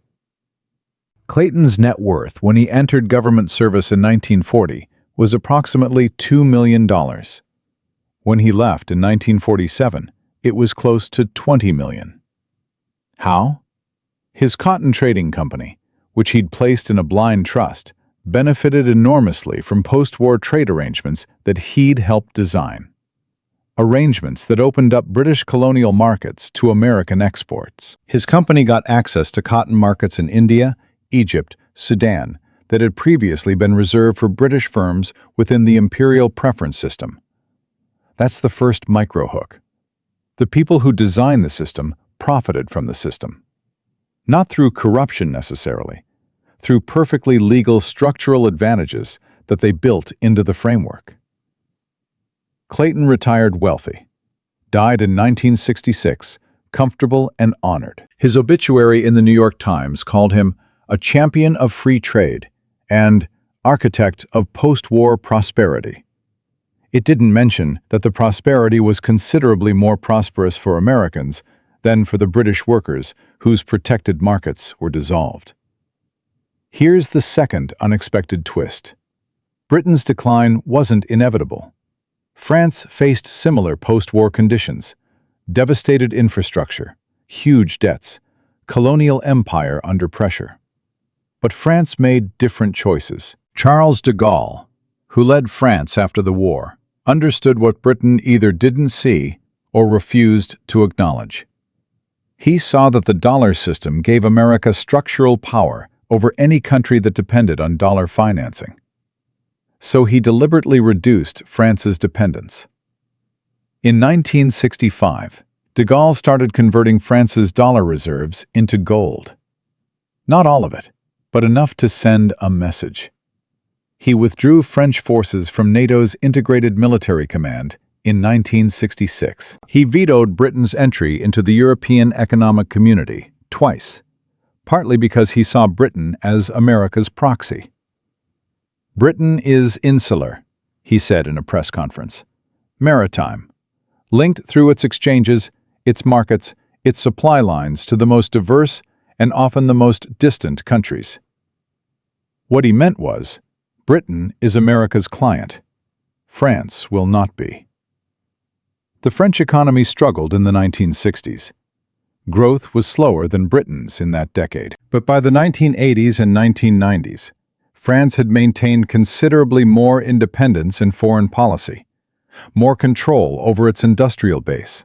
Clayton's net worth when he entered government service in 1940 was approximately $2 million. When he left in 1947, it was close to $20 million. How? His cotton trading company, which he'd placed in a blind trust, benefited enormously from post-war trade arrangements that he'd helped design. Arrangements that opened up British colonial markets to American exports. His company got access to cotton markets in India, Egypt, Sudan that had previously been reserved for British firms within the imperial preference system. That's the first microhook. The people who designed the system profited from the system. Not through corruption necessarily, through perfectly legal structural advantages that they built into the framework. Clayton retired wealthy, died in 1966, comfortable and honored. His obituary in the New York Times called him a champion of free trade and architect of post-war prosperity. It didn't mention that the prosperity was considerably more prosperous for Americans than for the British workers whose protected markets were dissolved. Here's the second unexpected twist. Britain's decline wasn't inevitable. France faced similar post-war conditions: devastated infrastructure, huge debts, colonial empire under pressure. But France made different choices. Charles de Gaulle, who led France after the war, understood what Britain either didn't see or refused to acknowledge. He saw that the dollar system gave America structural power over any country that depended on dollar financing. So he deliberately reduced France's dependence. In 1965, de Gaulle started converting France's dollar reserves into gold. Not all of it, but enough to send a message. He withdrew French forces from NATO's Integrated Military Command in 1966. He vetoed Britain's entry into the European Economic Community twice, partly because he saw Britain as America's proxy. "Britain is insular," he said in a press conference, "maritime, linked through its exchanges, its markets, its supply lines to the most diverse and often the most distant countries." What he meant was, Britain is America's client. France will not be. The French economy struggled in the 1960s. Growth was slower than Britain's in that decade. But by the 1980s and 1990s, France had maintained considerably more independence in foreign policy, more control over its industrial base,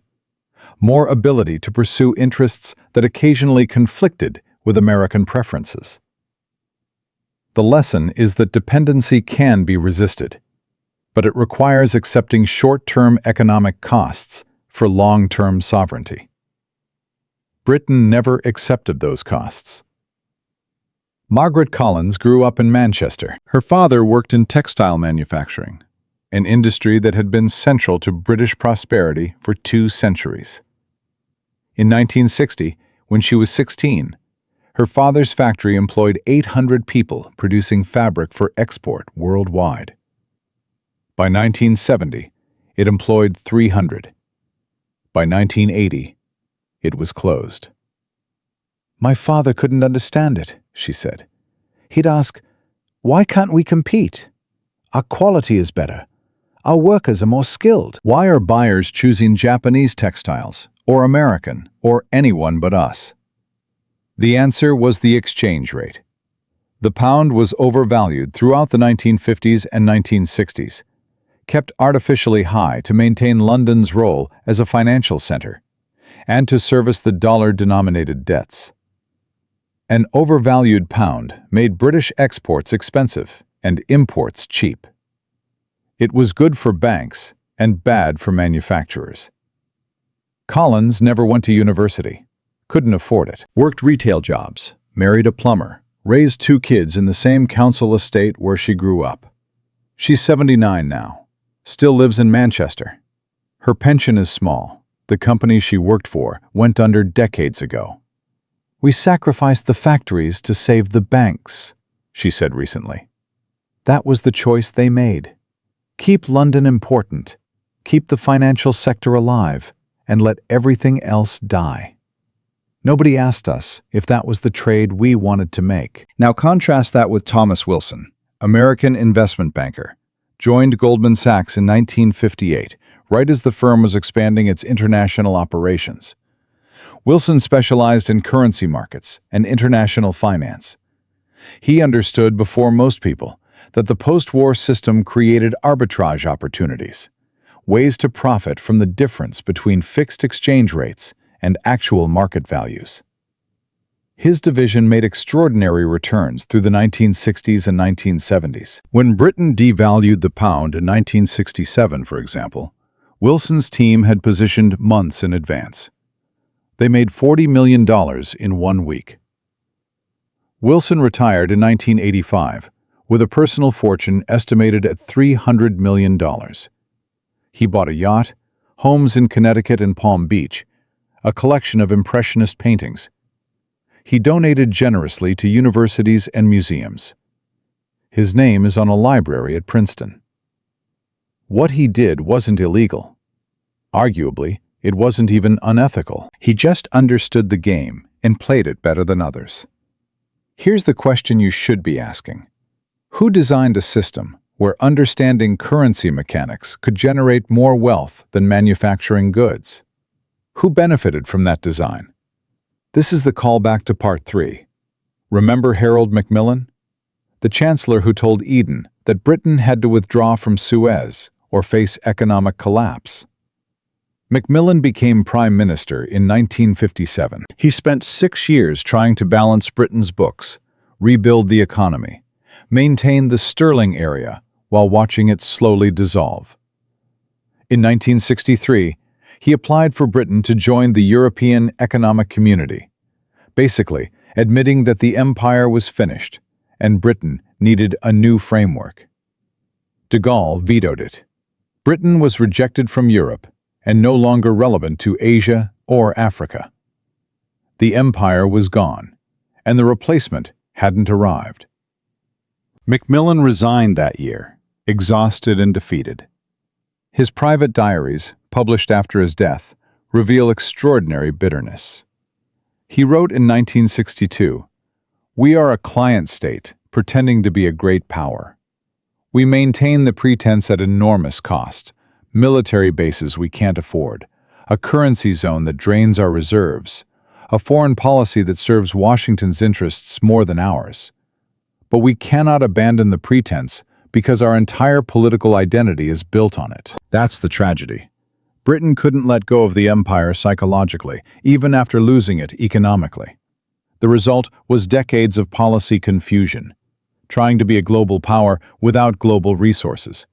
more ability to pursue interests that occasionally conflicted with American preferences. The lesson is that dependency can be resisted, but it requires accepting short-term economic costs for long-term sovereignty. Britain never accepted those costs. Margaret Collins grew up in Manchester. Her father worked in textile manufacturing, an industry that had been central to British prosperity for 2 centuries. In 1960, when she was 16, her father's factory employed 800 people producing fabric for export worldwide. By 1970, it employed 300. By 1980, it was closed. "My father couldn't understand it," she said. "He'd ask, 'Why can't we compete? Our quality is better. Our workers are more skilled. Why are buyers choosing Japanese textiles, or American, or anyone but us?' The answer was the exchange rate. The pound was overvalued throughout the 1950s and 1960s, kept artificially high to maintain London's role as a financial center, and to service the dollar-denominated debts. An overvalued pound made British exports expensive and imports cheap. It was good for banks and bad for manufacturers. Collins never went to university, couldn't afford it, worked retail jobs, married a plumber, raised 2 kids in the same council estate where she grew up. She's 79 now, still lives in Manchester. Her pension is small. The company she worked for went under decades ago. "We sacrificed the factories to save the banks," she said recently. "That was the choice they made. Keep London important, keep the financial sector alive, and let everything else die. Nobody asked us if that was the trade we wanted to make." Now contrast that with Thomas Wilson, American investment banker, joined Goldman Sachs in 1958, right as the firm was expanding its international operations. Wilson specialized in currency markets and international finance. He understood before most people that the post-war system created arbitrage opportunities, ways to profit from the difference between fixed exchange rates and actual market values. His division made extraordinary returns through the 1960s and 1970s. When Britain devalued the pound in 1967, for example, Wilson's team had positioned months in advance. They made $40 million in 1 week. Wilson retired in 1985 with a personal fortune estimated at $300 million. He bought a yacht, homes in Connecticut and Palm Beach, a collection of impressionist paintings. He donated generously to universities and museums. His name is on a library at Princeton. What he did wasn't illegal. Arguably, it wasn't even unethical. He just understood the game and played it better than others. Here's the question you should be asking. Who designed a system where understanding currency mechanics could generate more wealth than manufacturing goods? Who benefited from that design? This is the callback to part 3. Remember Harold Macmillan? The chancellor who told Eden that Britain had to withdraw from Suez or face economic collapse. Macmillan became prime minister in 1957. He spent 6 years trying to balance Britain's books, rebuild the economy, maintain the sterling area while watching it slowly dissolve. In 1963, he applied for Britain to join the European Economic Community, basically admitting that the empire was finished and Britain needed a new framework. De Gaulle vetoed it. Britain was rejected from Europe and no longer relevant to Asia or Africa. The empire was gone, and the replacement hadn't arrived. Macmillan resigned that year, exhausted and defeated. His private diaries, published after his death, reveal extraordinary bitterness. He wrote in 1962, "We are a client state pretending to be a great power. We maintain the pretense at enormous cost, military bases we can't afford, a currency zone that drains our reserves, a foreign policy that serves Washington's interests more than ours. But we cannot abandon the pretense because our entire political identity is built on it." That's the tragedy. Britain couldn't let go of the empire psychologically, even after losing it economically. The result was decades of policy confusion, trying to be a global power without global resources,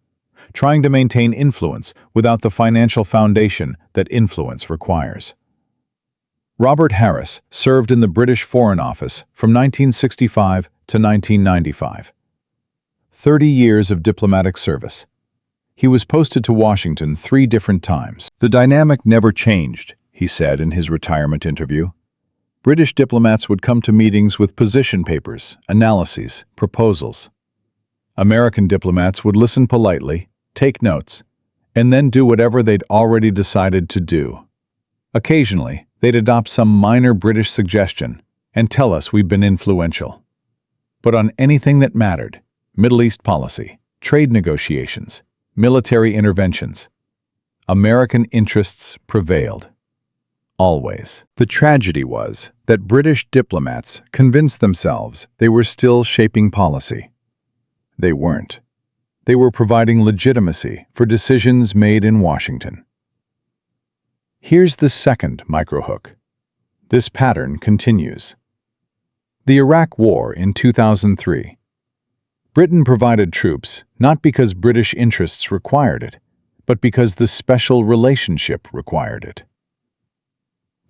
trying to maintain influence without the financial foundation that influence requires. Robert Harris served in the British Foreign Office from 1965 to 1995. 30 years of diplomatic service. He was posted to Washington 3 different times. "The dynamic never changed," he said in his retirement interview. British diplomats would come to meetings with position papers, analyses, proposals. American diplomats would listen politely, take notes, and then do whatever they'd already decided to do. Occasionally, they'd adopt some minor British suggestion and tell us we'd been influential. But on anything that mattered, Middle East policy, trade negotiations, military interventions, American interests prevailed. Always. The tragedy was that British diplomats convinced themselves they were still shaping policy. They weren't. They were providing legitimacy for decisions made in Washington. Here's the second microhook. This pattern continues. The Iraq War in 2003. Britain provided troops not because British interests required it, but because the special relationship required it.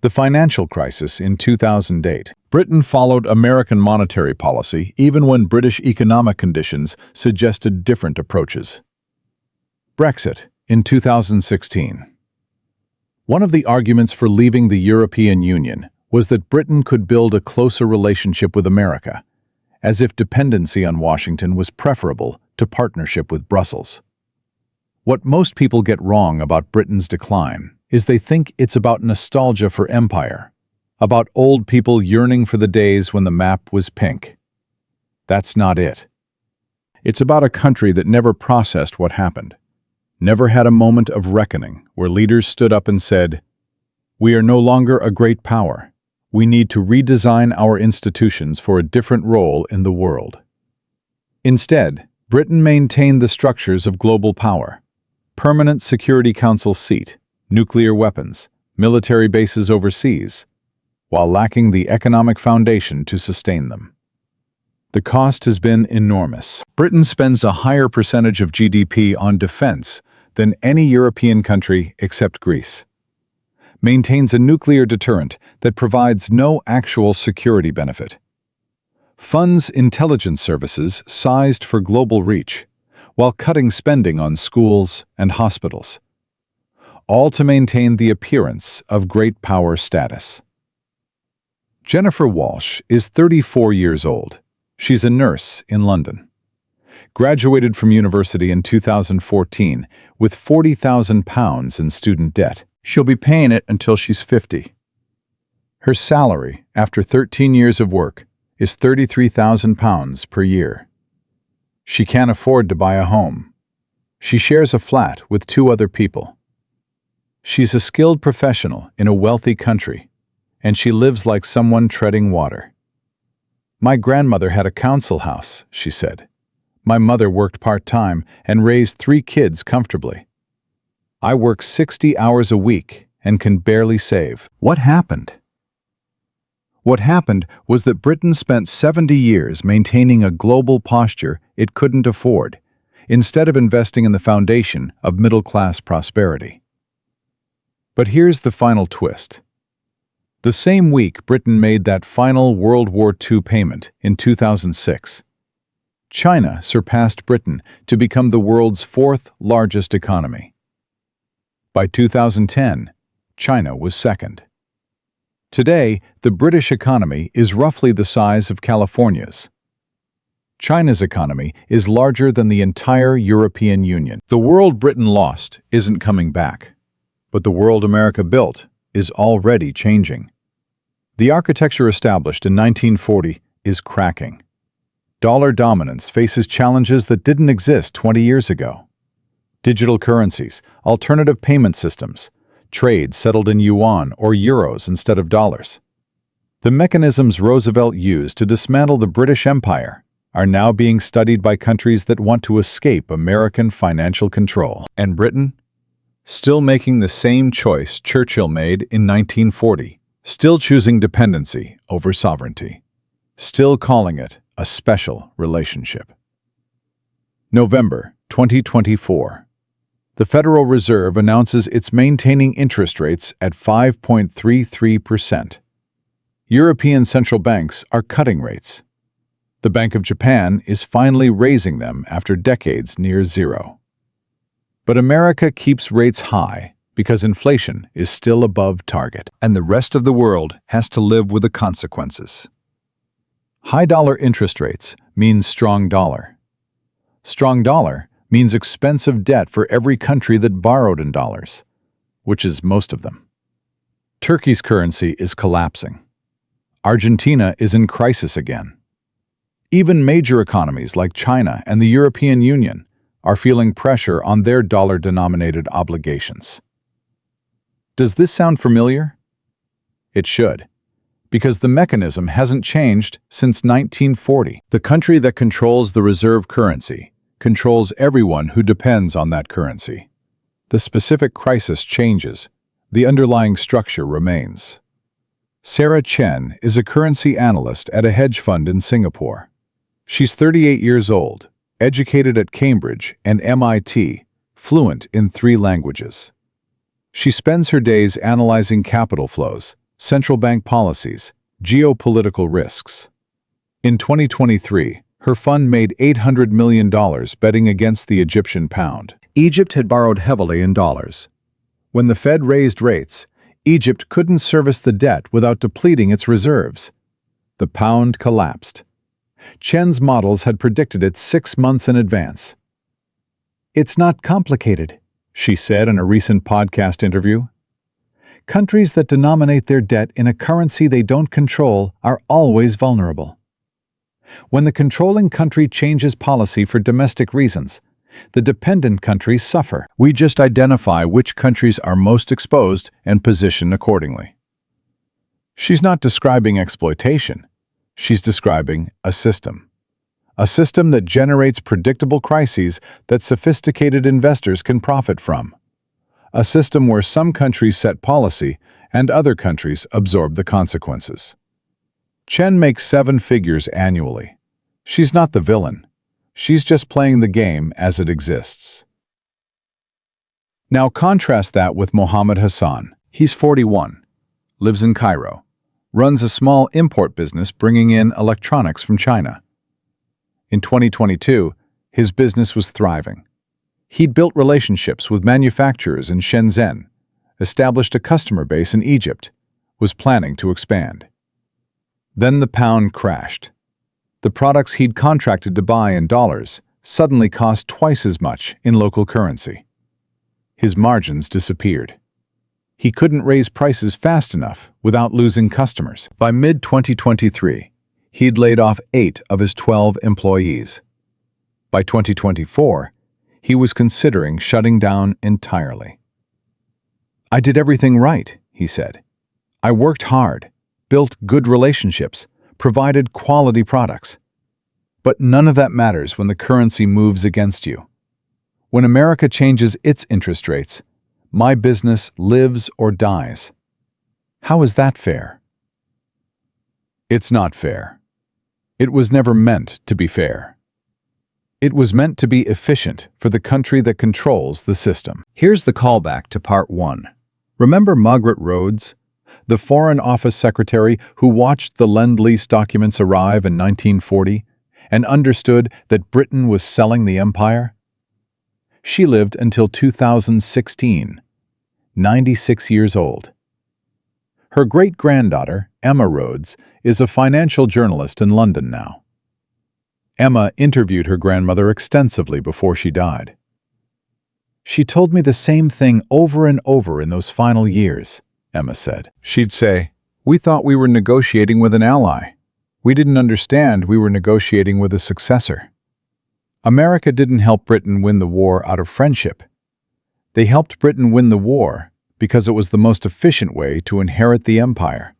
The financial crisis in 2008. Britain followed American monetary policy even when British economic conditions suggested different approaches. Brexit in 2016. One of the arguments for leaving the European Union was that Britain could build a closer relationship with America, as if dependency on Washington was preferable to partnership with Brussels. What most people get wrong about Britain's decline is they think it's about nostalgia for empire, about old people yearning for the days when the map was pink. That's not it. It's about a country that never processed what happened, never had a moment of reckoning where leaders stood up and said, "We are no longer a great power. We need to redesign our institutions for a different role in the world." Instead, Britain maintained the structures of global power: permanent Security Council seat, nuclear weapons, military bases overseas, while lacking the economic foundation to sustain them. The cost has been enormous. Britain spends a higher percentage of GDP on defense than any European country except Greece. Maintains a nuclear deterrent that provides no actual security benefit. Funds intelligence services sized for global reach, while cutting spending on schools and hospitals. All to maintain the appearance of great power status. Jennifer Walsh is 34 years old. She's a nurse in London. Graduated from university in 2014 with £40,000 in student debt. She'll be paying it until she's 50. Her salary, after 13 years of work, is £33,000 per year. She can't afford to buy a home. She shares a flat with 2 other people. She's a skilled professional in a wealthy country, and she lives like someone treading water. "My grandmother had a council house," she said. "My mother worked part-time and raised 3 kids comfortably. I work 60 hours a week and can barely save." What happened? What happened was that Britain spent 70 years maintaining a global posture it couldn't afford, instead of investing in the foundation of middle-class prosperity. But here's the final twist. The same week Britain made that final World War II payment in 2006, China surpassed Britain to become the world's 4th largest economy. By 2010, China was second. Today, the British economy is roughly the size of California's. China's economy is larger than the entire European Union. The world Britain lost isn't coming back, but the world America built is already changing. The architecture established in 1940 is cracking. Dollar dominance faces challenges that didn't exist 20 years ago. Digital currencies, alternative payment systems, trade settled in yuan or euros instead of dollars. The mechanisms Roosevelt used to dismantle the British Empire are now being studied by countries that want to escape American financial control. And Britain? Still making the same choice Churchill made in 1940, still choosing dependency over sovereignty, still calling it a special relationship. November 2024. The Federal Reserve announces it's maintaining interest rates at 5.33%. European central banks are cutting rates. The Bank of Japan is finally raising them after decades near zero. But America keeps rates high because inflation is still above target, and the rest of the world has to live with the consequences. High dollar interest rates means strong dollar. Strong dollar means expensive debt for every country that borrowed in dollars, which is most of them. Turkey's currency is collapsing. Argentina is in crisis again. Even major economies like China and the European Union are feeling pressure on their dollar-denominated obligations. Does this sound familiar? It should, because the mechanism hasn't changed since 1940. The country that controls the reserve currency controls everyone who depends on that currency. The specific crisis changes, the underlying structure remains. Sarah Chen is a currency analyst at a hedge fund in Singapore. She's 38 years old, educated at Cambridge and MIT, fluent in 3 languages. She spends her days analyzing capital flows, central bank policies, geopolitical risks. In 2023, her fund made $800 million betting against the Egyptian pound. Egypt had borrowed heavily in dollars. When the Fed raised rates, Egypt couldn't service the debt without depleting its reserves. The pound collapsed. Chen's models had predicted it 6 months in advance. "It's not complicated," she said in a recent podcast interview. "Countries that denominate their debt in a currency they don't control are always vulnerable. When the controlling country changes policy for domestic reasons, the dependent countries suffer. We just identify which countries are most exposed and position accordingly." She's not describing exploitation. She's describing a system. A system that generates predictable crises that sophisticated investors can profit from. A system where some countries set policy and other countries absorb the consequences. Chen makes 7 figures annually. She's not the villain. She's just playing the game as it exists. Now contrast that with Mohammed Hassan. He's 41, lives in Cairo, runs a small import business bringing in electronics from China. In 2022, his business was thriving. He'd built relationships with manufacturers in Shenzhen, established a customer base in Egypt, was planning to expand. Then the pound crashed. The products he'd contracted to buy in dollars suddenly cost twice as much in local currency. His margins disappeared. He couldn't raise prices fast enough without losing customers. By mid-2023, he'd laid off 8 of his 12 employees. By 2024, he was considering shutting down entirely. "I did everything right," he said. "I worked hard, built good relationships, provided quality products. But none of that matters when the currency moves against you. When America changes its interest rates, my business lives or dies. How is that fair?" It's not fair. It was never meant to be fair. It was meant to be efficient for the country that controls the system. Here's the callback to part 1. Remember Margaret Rhodes, the Foreign Office Secretary who watched the Lend-Lease documents arrive in 1940 and understood that Britain was selling the empire? She lived until 2016, 96 years old. Her great-granddaughter, Emma Rhodes, is a financial journalist in London now. Emma interviewed her grandmother extensively before she died. "She told me the same thing over and over in those final years," Emma said. She'd say, "We thought we were negotiating with an ally. We didn't understand we were negotiating with a successor." America didn't help Britain win the war out of friendship. They helped Britain win the war because it was the most efficient way to inherit the empire.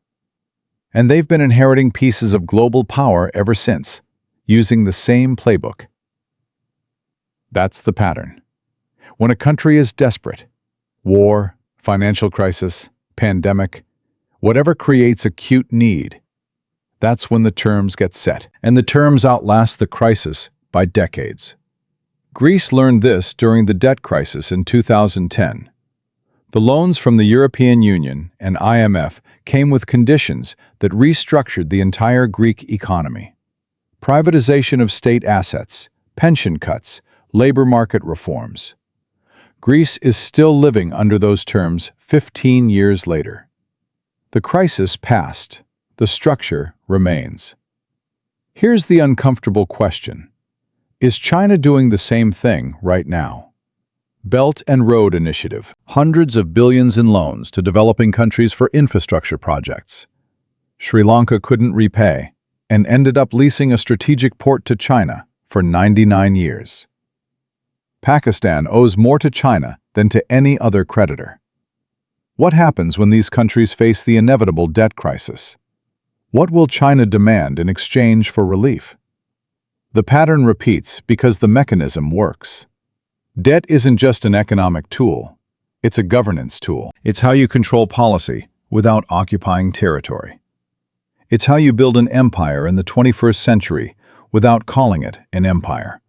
And they've been inheriting pieces of global power ever since, using the same playbook. That's the pattern. When a country is desperate, war, financial crisis, pandemic, whatever creates acute need, that's when the terms get set, and the terms outlast the crisis by decades. Greece learned this during the debt crisis in 2010. The loans from the European Union and IMF came with conditions that restructured the entire Greek economy. Privatization of state assets, pension cuts, labor market reforms. Greece is still living under those terms 15 years later. The crisis passed. The structure remains. Here's the uncomfortable question. Is China doing the same thing right now? Belt and Road Initiative. Hundreds of billions in loans to developing countries for infrastructure projects. Sri Lanka couldn't repay and ended up leasing a strategic port to China for 99 years. Pakistan owes more to China than to any other creditor. What happens when these countries face the inevitable debt crisis? What will China demand in exchange for relief? The pattern repeats because the mechanism works. Debt isn't just an economic tool, it's a governance tool. It's how you control policy without occupying territory. It's how you build an empire in the 21st century without calling it an empire.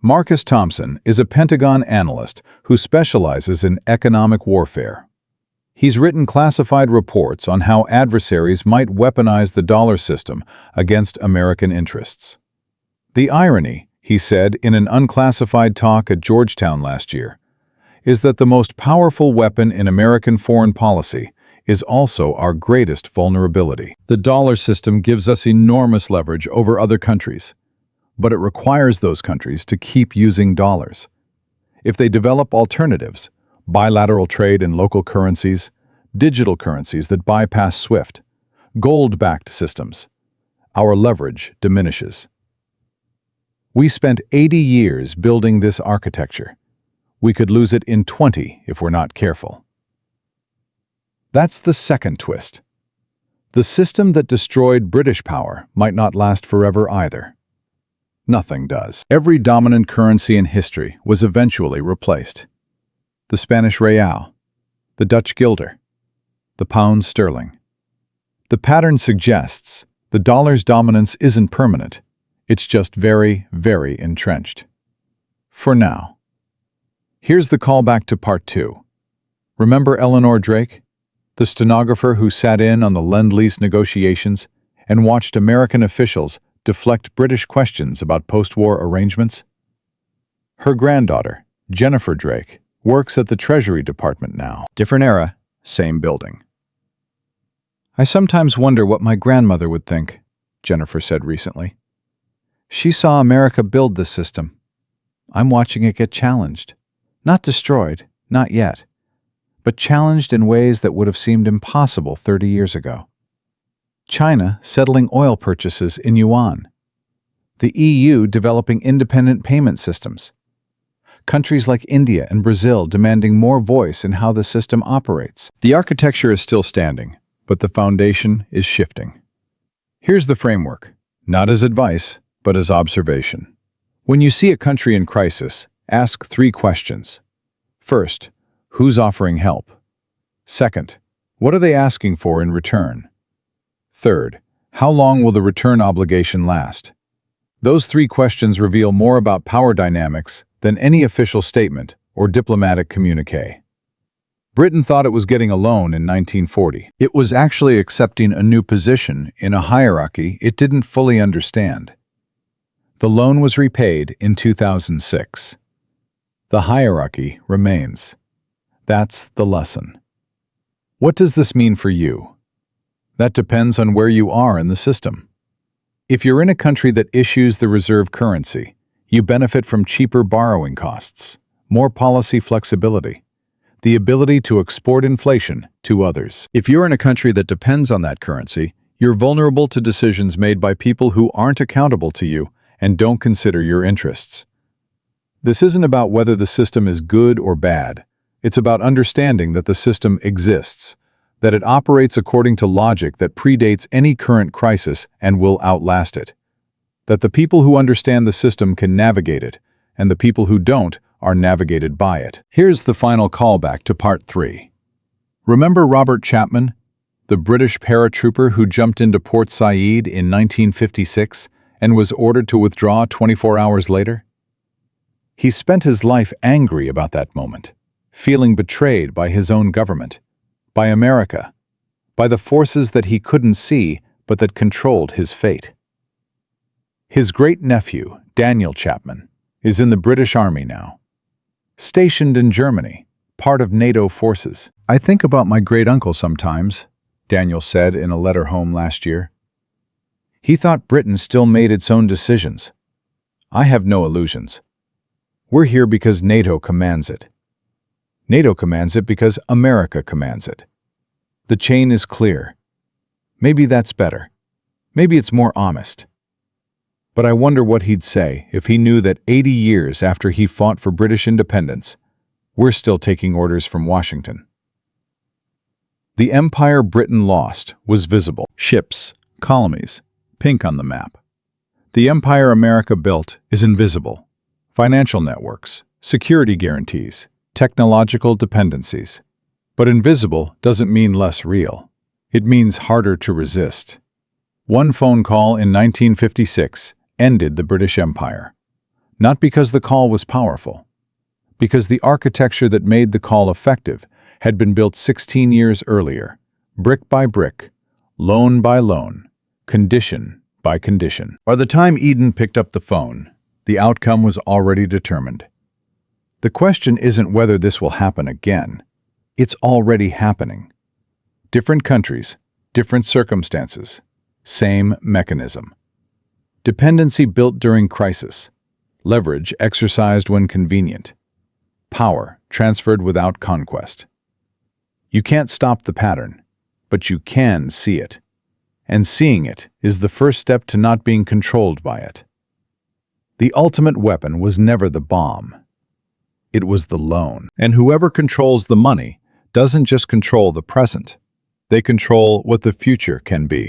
Marcus Thompson is a Pentagon analyst who specializes in economic warfare. He's written classified reports on how adversaries might weaponize the dollar system against American interests. The irony, he said in an unclassified talk at Georgetown last year, is that the most powerful weapon in American foreign policy is also our greatest vulnerability. The dollar system gives us enormous leverage over other countries, but it requires those countries to keep using dollars. If they develop alternatives, bilateral trade in local currencies, digital currencies that bypass SWIFT, gold-backed systems, our leverage diminishes. We spent 80 years building this architecture. We could lose it in 20 if we're not careful. That's the second twist. The system that destroyed British power might not last forever either. Nothing does. Every dominant currency in history was eventually replaced. The Spanish real, the Dutch guilder, the pound sterling. The pattern suggests the dollar's dominance isn't permanent. It's just very, very entrenched. For now. Here's the callback to part 2. Remember Eleanor Drake, the stenographer who sat in on the Lend-Lease negotiations and watched American officials deflect British questions about post-war arrangements? Her granddaughter, Jennifer Drake, works at the Treasury Department now. Different era, same building. I sometimes wonder what my grandmother would think, Jennifer said recently. She saw America build this system. I'm watching it get challenged. Not destroyed, not yet, but challenged in ways that would have seemed impossible 30 years ago. China settling oil purchases in yuan. The EU developing independent payment systems. Countries like India and Brazil demanding more voice in how the system operates. The architecture is still standing, but the foundation is shifting. Here's the framework, not as advice, but as observation. When you see a country in crisis, ask 3 questions. First, who's offering help? Second, what are they asking for in return? Third, how long will the return obligation last? Those 3 questions reveal more about power dynamics than any official statement or diplomatic communique. Britain thought it was getting a loan in 1940. It was actually accepting a new position in a hierarchy it didn't fully understand. The loan was repaid in 2006. The hierarchy remains. That's the lesson. What does this mean for you? That depends on where you are in the system. If you're in a country that issues the reserve currency, you benefit from cheaper borrowing costs, more policy flexibility, the ability to export inflation to others. If you're in a country that depends on that currency, you're vulnerable to decisions made by people who aren't accountable to you and don't consider your interests. This isn't about whether the system is good or bad. It's about understanding that the system exists, that it operates according to logic that predates any current crisis and will outlast it, that the people who understand the system can navigate it, and the people who don't are navigated by it. Here's the final callback to part 3. Remember Robert Chapman, the British paratrooper who jumped into Port Said in 1956 and was ordered to withdraw 24 hours later? He spent his life angry about that moment. feeling betrayed by his own government, by America, by the forces that he couldn't see but that controlled his fate. His great-nephew, Daniel Chapman, is in the British Army now, stationed in Germany, part of NATO forces. "I think about my great-uncle sometimes," Daniel said in a letter home last year. "He thought Britain still made its own decisions. I have no illusions. We're here because NATO commands it. NATO commands it because America commands it. The chain is clear. Maybe that's better. Maybe it's more honest. But I wonder what he'd say if he knew that 80 years after he fought for British independence, we're still taking orders from Washington." The empire Britain lost was visible. Ships, colonies, pink on the map. The empire America built is invisible. Financial networks, security guarantees, technological dependencies. But invisible doesn't mean less real. It means harder to resist. One phone call in 1956 ended the British Empire. Not because the call was powerful, because the architecture that made the call effective had been built 16 years earlier, brick by brick, loan by loan, condition by condition. By the time Eden picked up the phone, the outcome was already determined. The question isn't whether this will happen again. It's already happening. Different countries, different circumstances, same mechanism. Dependency built during crisis, leverage exercised when convenient, power transferred without conquest. You can't stop the pattern, but you can see it. And seeing it is the first step to not being controlled by it. The ultimate weapon was never the bomb. It was the loan. And whoever controls the money doesn't just control the present. They control what the future can be.